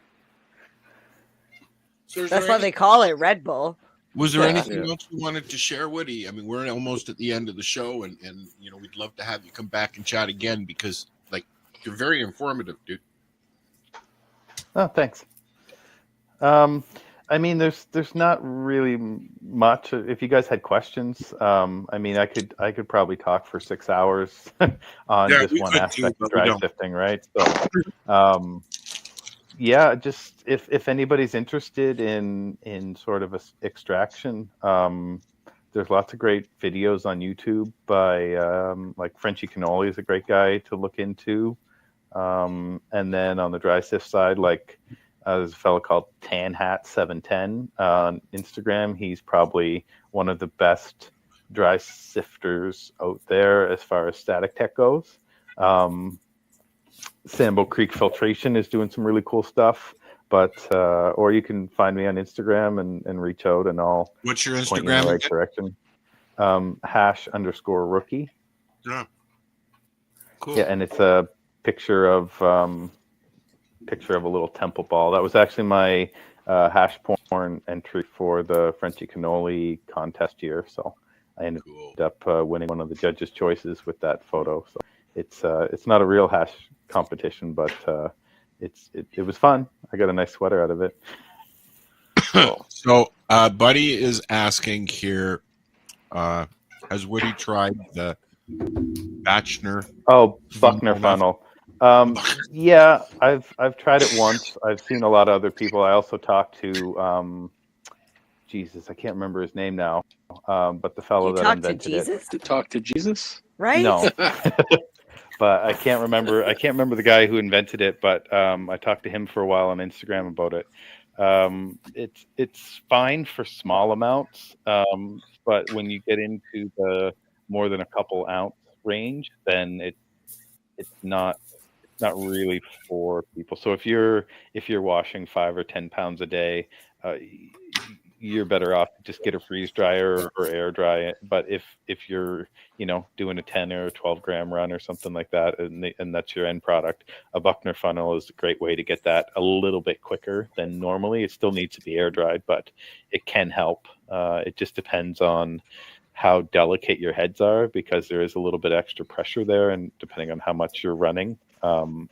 So That's why they call it Red Bull. Was there anything else you wanted to share, Woody? I mean, we're almost at the end of the show, and we'd love to have you come back and chat again, because you're very informative, dude. Oh, thanks. I mean, there's not really much. If you guys had questions, I mean, I could probably talk for 6 hours on just one aspect of dry shifting, right? So, yeah, just if anybody's interested in sort of extraction, there's lots of great videos on YouTube by like Frenchy Cannoli is a great guy to look into. And then on the dry sift side, like there's a fellow called TanHat710 on Instagram. He's probably one of the best dry sifters out there as far as static tech goes. Sambo Creek Filtration is doing some really cool stuff. But or you can find me on Instagram and reach out, and I'll What's your point you in Instagram the right again? direction. #_rookie. Yeah. Cool. Yeah, and it's a picture of a little temple ball. That was actually my hash porn entry for the Frenchy Cannoli contest year. So I ended up winning one of the judges' choices with that photo. So it's not a real hash competition, but it was fun. I got a nice sweater out of it. So Buddy is asking here, has Woody tried the Buckner funnel? Yeah, I've tried it once. I've seen a lot of other people. I also talked to Jesus, I can't remember his name now. But the fellow that invented it. To talk to Jesus? Right? No. But I can't remember the guy who invented it, but I talked to him for a while on Instagram about it. It's fine for small amounts, but when you get into the more than a couple ounce range, then it's not really for people. So if you're washing 5 or 10 pounds a day, you're better off to just get a freeze dryer or air dry it. But if you're doing a 10 or 12 gram run or something like that, and that's your end product, a Buckner funnel is a great way to get that a little bit quicker than normally. It still needs to be air dried, but it can help. It just depends on how delicate your heads are, because there is a little bit extra pressure there, and depending on how much you're running,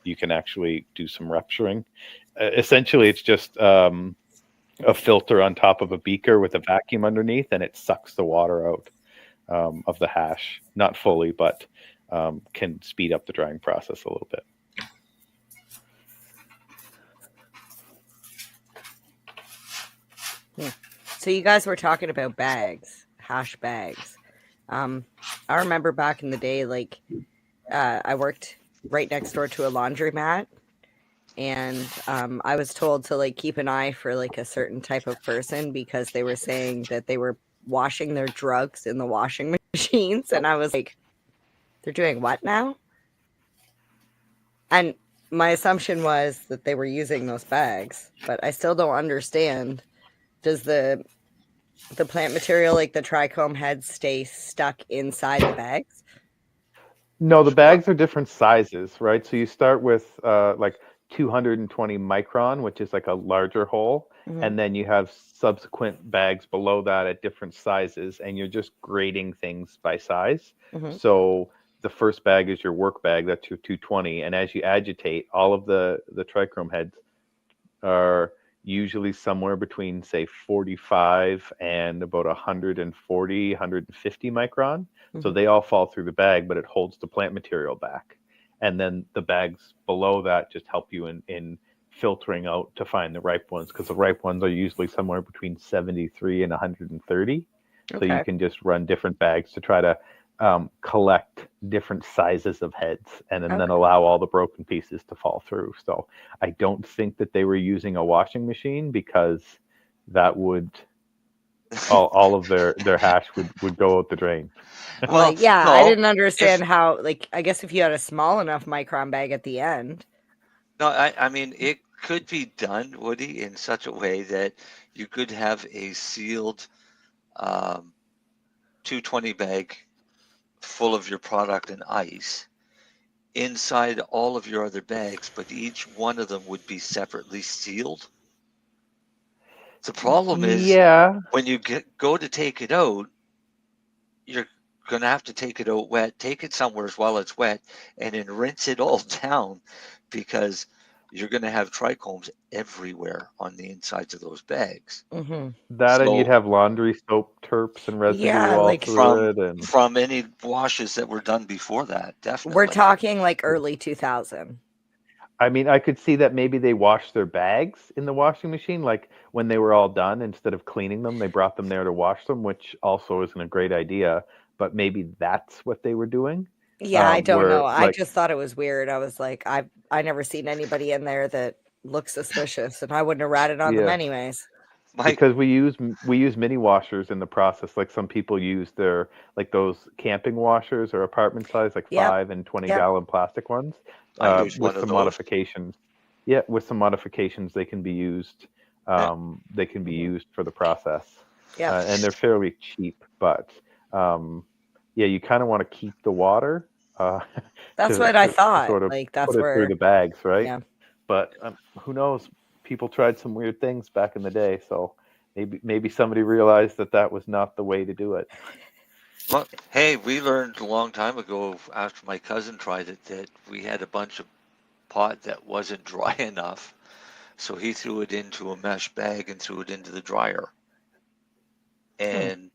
you can actually do some rupturing. Essentially, it's just a filter on top of a beaker with a vacuum underneath, and it sucks the water out of the hash. Not fully, but can speed up the drying process a little bit. So you guys were talking about bags, hash bags. I remember back in the day, like I worked right next door to a laundromat. And I was told to like keep an eye for like a certain type of person, because they were saying that they were washing their drugs in the washing machines. And I was like, they're doing what now? And my assumption was that they were using those bags, but I still don't understand. Does the plant material, like the trichome heads, stay stuck inside the bags? No, the bags are different sizes, right? So you start with like 220 micron, which is like a larger hole, and then you have subsequent bags below that at different sizes, and you're just grading things by size. So the first bag is your work bag, that's your 220, and as you agitate, all of the trichome heads are usually somewhere between, say, 45 and about 140, 150 micron. So they all fall through the bag, but it holds the plant material back. And then the bags below that just help you in filtering out to find the ripe ones, because the ripe ones are usually somewhere between 73 and 130. So you can just run different bags to try to collect different sizes of heads, and then allow all the broken pieces to fall through. So I don't think that they were using a washing machine, because that would all of their hash would go out the drain. Well, yeah, no, I didn't understand how, like, I guess if you had a small enough micron bag at the end. No, I mean, it could be done, Woody, in such a way that you could have a sealed 220 bag full of your product and ice inside all of your other bags, but each one of them would be separately sealed. The problem is, when you go to take it out, you're going to have to take it out wet, take it somewhere while it's wet, and then rinse it all down, because you're going to have trichomes everywhere on the insides of those bags. That, and you'd have laundry soap terps and residue all like through it. And from any washes that were done before that, definitely. We're talking like early 2000. I mean, I could see that maybe they washed their bags in the washing machine, like when they were all done, instead of cleaning them, they brought them there to wash them, which also isn't a great idea. But maybe that's what they were doing. Yeah, I don't know. I Like, just thought it was weird. I was like, I never seen anybody in there that looks suspicious, and I wouldn't have ratted on them yeah, anyways. because we use mini washers in the process. Like some people use their like those camping washers or apartment size, like Yep. 5 and 20 Yep. gallon plastic ones. I use one With of some those. modifications. Yeah, with some modifications, they can be used. They can be used for the process. Yeah. And they're fairly cheap, but yeah, you kind of want to keep the water. That's to- what I to thought. Sort of Like that's put it where through the bags, right? Yeah. But who knows? People tried some weird things back in the day, so maybe somebody realized that was not the way to do it. Well, hey, we learned a long time ago after my cousin tried it that we had a bunch of pot that wasn't dry enough. So he threw it into a mesh bag and threw it into the dryer. And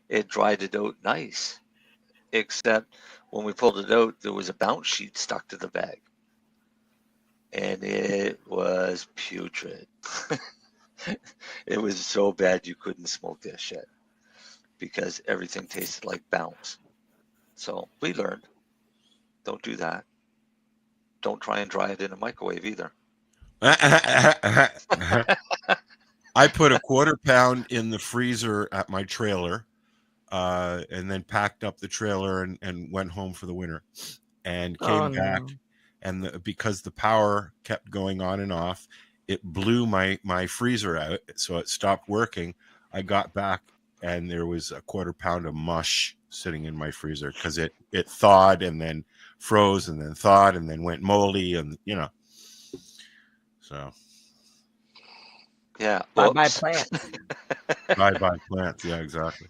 it dried it out nice. Except when we pulled it out, there was a bounce sheet stuck to the bag. And it was putrid. It was so bad you couldn't smoke that shit because everything tasted like bounce. So we learned, don't do that. Don't try and dry it in a microwave either. I put a 1/4 pound in the freezer at my trailer, and then packed up the trailer and went home for the winter, and came back. And because the power kept going on and off, it blew my freezer out, so it stopped working. I got back, and there was a 1/4 pound of mush sitting in my freezer because it thawed and then froze and then thawed and then went moldy, and so yeah, bye plants. bye plants. Yeah, exactly.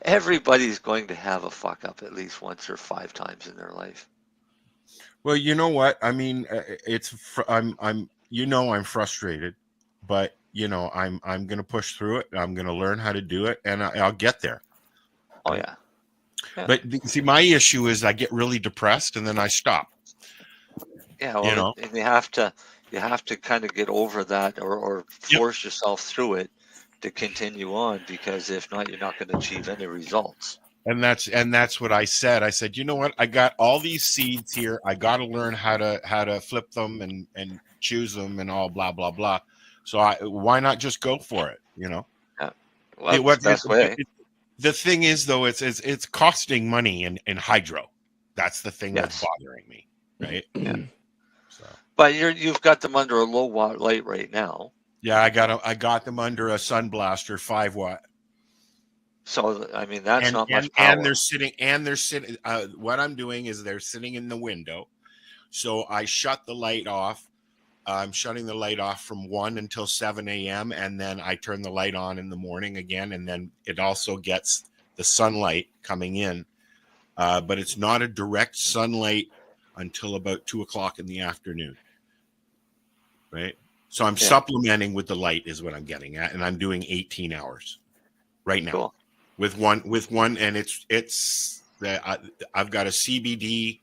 Everybody's going to have a fuck up at least once or 5 times in their life. Well, you know what? I mean, I'm frustrated, but I'm going to push through it. I'm going to learn how to do it, and I'll get there. Oh yeah. But see, my issue is I get really depressed and then I stop. Yeah, well, and you have to kind of get over that or force yourself through it to continue on, because if not, you're not going to achieve any results. And that's what I said. I said, you know what? I got all these seeds here. I got to learn how to flip them and choose them and all blah blah blah. So why not just go for it? Yeah. Well, that's the best way. The thing is, though, it's costing money in hydro. That's the thing that's bothering me, right? Yeah. So. But you've got them under a low watt light right now. Yeah, I got them under a Sun Blaster 5 watt. So I mean that's not much power. And they're sitting. What I'm doing is they're sitting in the window, so I shut the light off. I'm shutting the light off from 1 until 7 a.m. and then I turn the light on in the morning again, and then it also gets the sunlight coming in, but it's not a direct sunlight until about 2 o'clock in the afternoon. Right. So I'm supplementing with the light is what I'm getting at, and I'm doing 18 hours right now. Cool. With one, and it's that I've got a CBD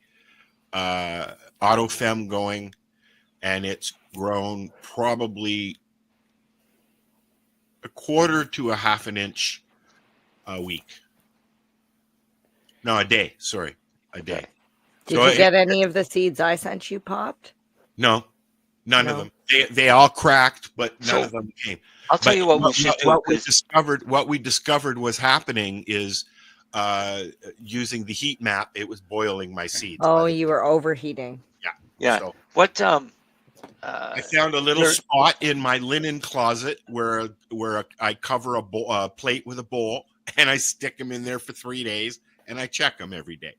autofem going, and it's grown probably 1/4 to a 1/2 inch a week. No, a day. Sorry, a day. Did you get any of the seeds I sent you popped? No, none of them. They all cracked, but none of them came. I'll tell you what we should do. What we discovered was happening is using the heat map, it was boiling my seeds. Oh, you were overheating. Yeah. So, what? I found a little spot in my linen closet where I cover a plate with a bowl, and I stick them in there for 3 days, and I check them every day.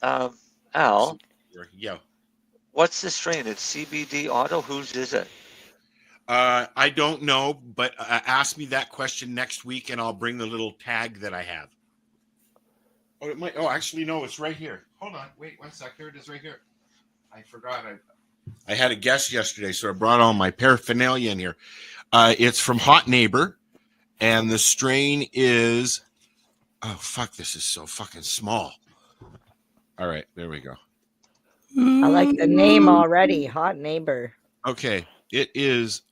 Al. Yeah. What's the strain? It's CBD Auto. Whose is it? I don't know, but ask me that question next week, and I'll bring the little tag that I have. Oh, it might. Oh, actually, no, it's right here. Hold on, wait 1 sec. Here it is, right here. I forgot. I had a guest yesterday, so I brought all my paraphernalia in here. It's from Hot Neighbor, and the strain is. Oh fuck! This is so fucking small. All right, there we go. I like the name already. Hot neighbor. Okay, it is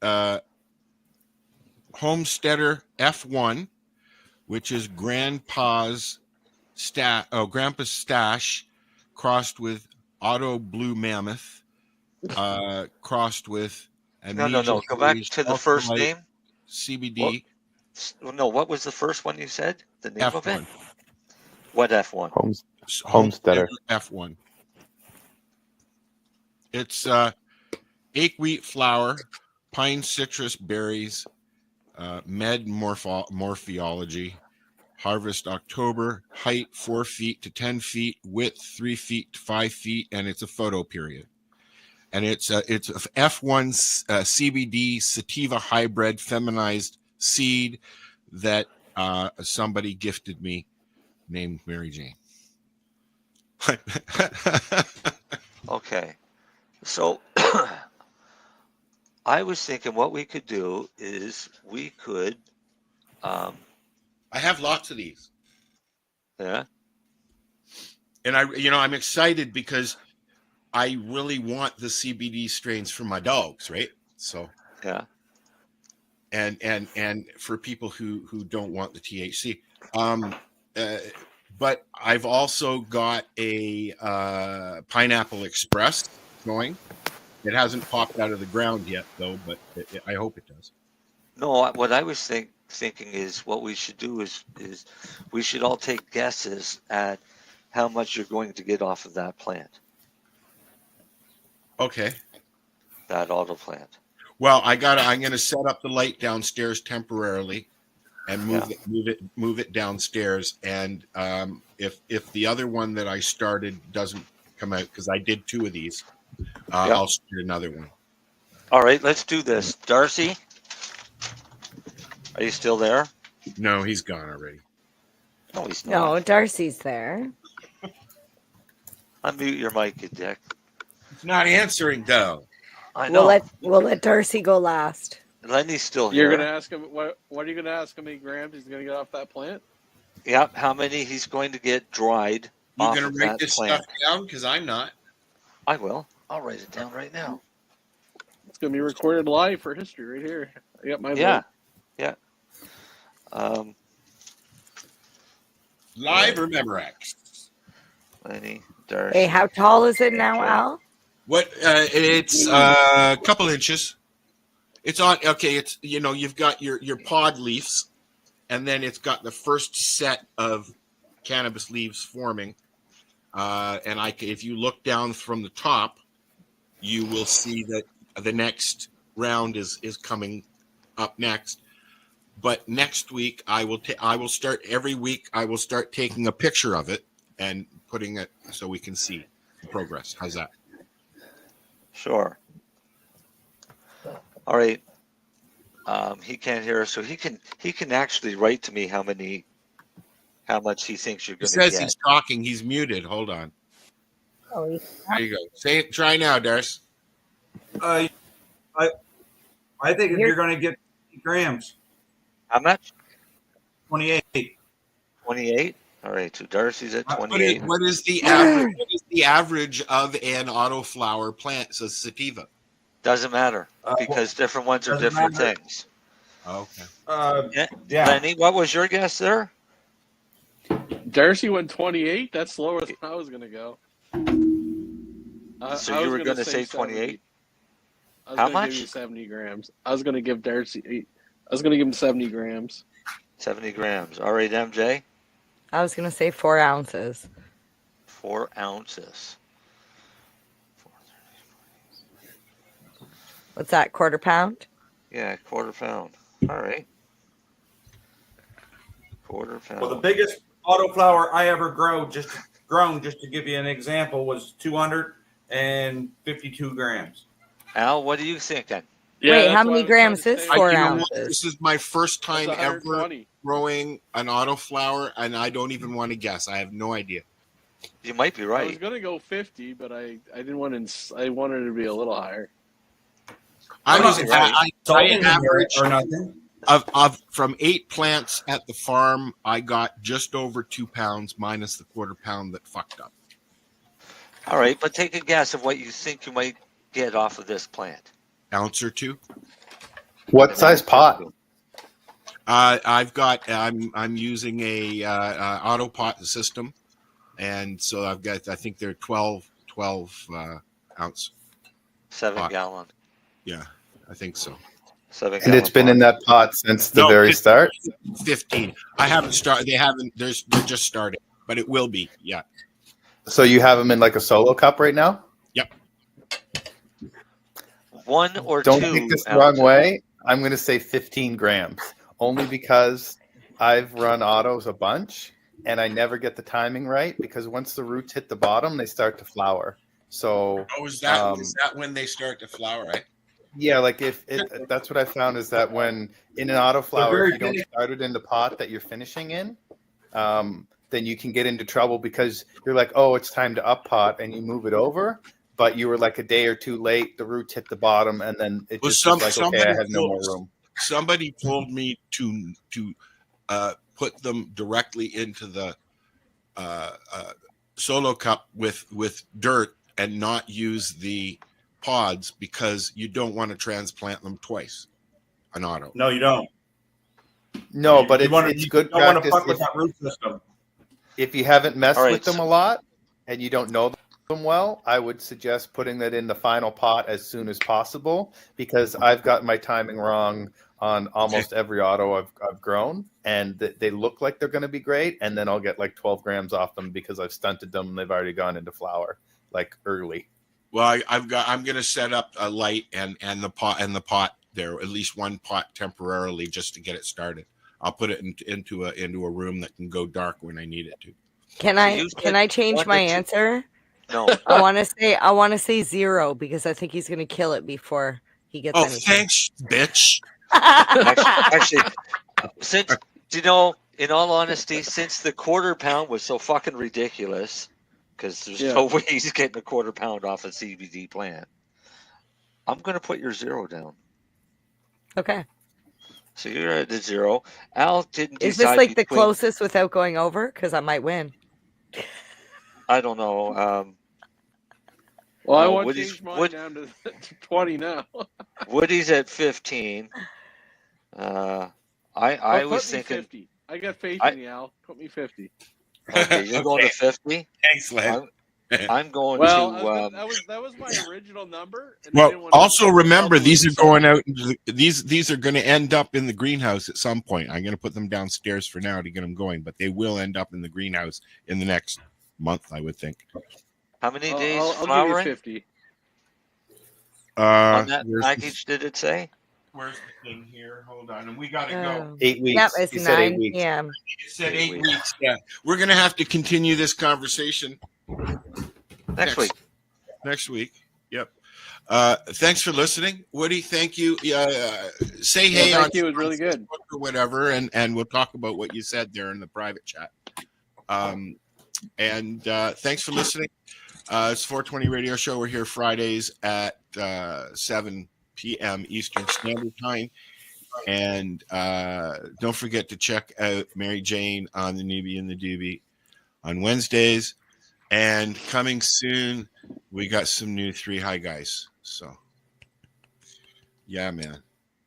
Homesteader F1, which is Grandpa's stash, crossed with Auto Blue Mammoth, crossed with No. Go back to the first name. CBD. No, what was the first one you said? The name F1. of it? What F1? Homesteader F1. It's ache wheat flour, pine citrus berries, med morphology, harvest October, height 4 feet to 10 feet, width 3 feet to 5 feet, and it's a photo period. And it's F1 CBD sativa hybrid feminized seed that somebody gifted me, named Marijane. Okay, so I was thinking what we could do is we could. I have lots of these. Yeah. And I'm excited because I really want the CBD strains for my dogs, right? So yeah. And for people who don't want the THC. But I've also got a Pineapple Express going. It hasn't popped out of the ground yet, though, but I hope it does. No, what I was thinking is what we should do is we should all take guesses at how much you're going to get off of that plant. Okay. That auto plant. Well, I'm going to set up the light downstairs temporarily and move it downstairs. And if the other one that I started doesn't come out, because I did 2 of these, I'll start another one. All right, let's do this. Darcy, are you still there? No, he's gone already. No, he's not. No, Darcy's there. Unmute your mic, you dick. It's not answering, though. I know. We'll let Darcy go last. Lenny's still here. You're gonna ask him what are you gonna ask him? How many grams he's gonna get off that plant? Yep. How many he's going to get dried? You're gonna write this stuff down because I'm not. I will. I'll write it down right now. It's gonna be recorded live for history right here. I got my vote. Yeah. Live or Memorex? Lenny, Darcy. Hey, how tall is it now, Al? What? It's a couple inches. It's on. Okay, it's you've got your pod leaves, and then it's got the first set of cannabis leaves forming. And if you look down from the top, you will see that the next round is coming up next. But next week, I will start every week. I will start taking a picture of it and putting it so we can see the progress. How's that? Sure. All right. He can't hear us, so he can actually write to me how much he thinks you're going to get. He says he's talking. He's muted. Hold on. Oh, there you go. Say it. Try now, Darcy. I think you're going to get 50 grams. How much? 28. 28. All right. So Darcy's at 28. What is the average? What is the average of an autoflower plant? So sativa. Doesn't matter because different ones are different things. Okay. Yeah. Lenny, what was your guess there? Darcy went 28. That's lower than I was going to go. So you were going to say 28? How much? Give you 70 grams. I was going to give Darcy. I was going to give him 70 grams. 70 grams. All right, MJ. I was going to say 4 ounces. 4 ounces. What's that, quarter pound? Yeah, quarter pound. All right. Quarter pound. Well, the biggest autoflower I ever grown, just to give you an example, was 252 grams. Al, what are you thinking? Yeah, wait, how many grams is 4 ounces? This is my first time ever growing an autoflower, and I don't even want to guess. I have no idea. You might be right. I was going to go 50, but I didn't want to. I wanted it to be a little higher. I averaged from 8 plants at the farm. I got just over 2 pounds minus the quarter pound that fucked up. All right, but take a guess of what you think you might get off of this plant. Ounce or two. What size pot? I'm using a auto pot system, and so I've got, I think they're 12 ounce. 7 gallon. Yeah, I think so. 7 And it's been in that pot since the very start? 15. I haven't started. They're just starting, but it will be. Yeah. So you have them in like a solo cup right now? Yep. 1 or Don't 2 take this the ounces. wrong way. I'm going to say 15 grams, only because I've run autos a bunch and I never get the timing right because once the roots hit the bottom, they start to flower. So, is that when they start to flower, right? Yeah, like that's what I found is that when in an auto flower, if you don't start it in the pot that you're finishing in, then you can get into trouble because you're like, oh, it's time to up pot, and you move it over, but you were like a day or two late. The roots hit the bottom, and then it just was like, okay, I had no more room. Somebody told me to put them directly into the solo cup with dirt and not use the pods because you don't want to transplant them twice. An auto. No, you don't. No, but it's good you don't want to practice fuck with that root system. if you haven't messed All right. with them a lot and you don't know them well. I would suggest putting that in the final pot as soon as possible because I've got my timing wrong on almost every auto I've grown, and they look like they're going to be great, and then I'll get like 12 grams off them because I've stunted them and they've already gone into flower like early. Well, I'm going to set up a light and the pot there, at least one pot temporarily, just to get it started. I'll put it into a room that can go dark when I need it to. Can I change my answer? No. I want to say 0 because I think he's going to kill it before he gets anything. Thanks, bitch. Actually, since in all honesty, since the quarter pound was so fucking ridiculous, because there's no way he's getting a quarter pound off a CBD plant, I'm going to put your 0 down. Okay. So you're at the 0. Al didn't. Is this like the closest without going over? Because I might win. I don't know. Well, I want to change mine down to 20 now. Woody's at 15. I was thinking 50. I got faith in you, Al. Put me 50. Okay, you're going to 50. Thanks, Len. I'm going to. That was my original number. And also remember these are going out. These are going to end up in the greenhouse at some point. I'm going to put them downstairs for now to get them going, but they will end up in the greenhouse in the next month, I would think. How many days I'll flowering? give you 50. On that package, did it say? Where's the thing here? Hold on, and we got to go. 8 weeks. Yep, it's He said 8 9 weeks. p.m. It said 8 weeks. Yeah, we're going to have to continue this conversation Next week. Next week. Yep. Thanks for listening, Woody. Thank you. Say hey on thank you. It was really good. or whatever, and we'll talk about what you said there in the private chat. And thanks for listening. It's 420 Radio Show. We're here Fridays at 7 p.m. Eastern Standard Time. And don't forget to check out Mary Jane on the Newbie and the Doobie on Wednesdays. And coming soon, we got some new 3 High Guys. So, yeah, man.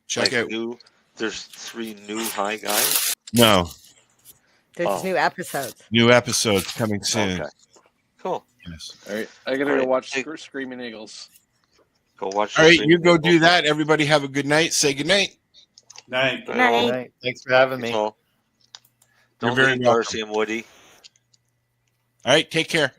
Check out. There's 3 new High Guys? No. There's new episodes. New episodes coming soon. Okay. Cool. Yes. All right. I got to go watch Screaming Eagles. Go watch. All right, you go do that. Everybody have a good night. Say good night. Night. Good night. Right. Thanks for having me. Don't very leave welcome. Darcy and Woody. All right, take care.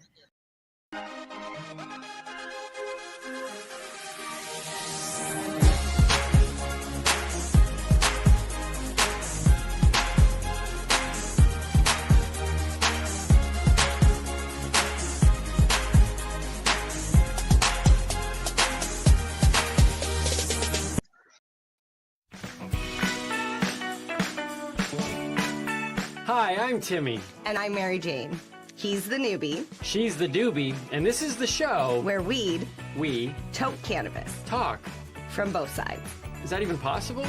Hi, I'm Timmy. And I'm Mary Jane. He's the newbie. She's the doobie, and this is the show where we tote cannabis. Talk. From both sides. Is that even possible?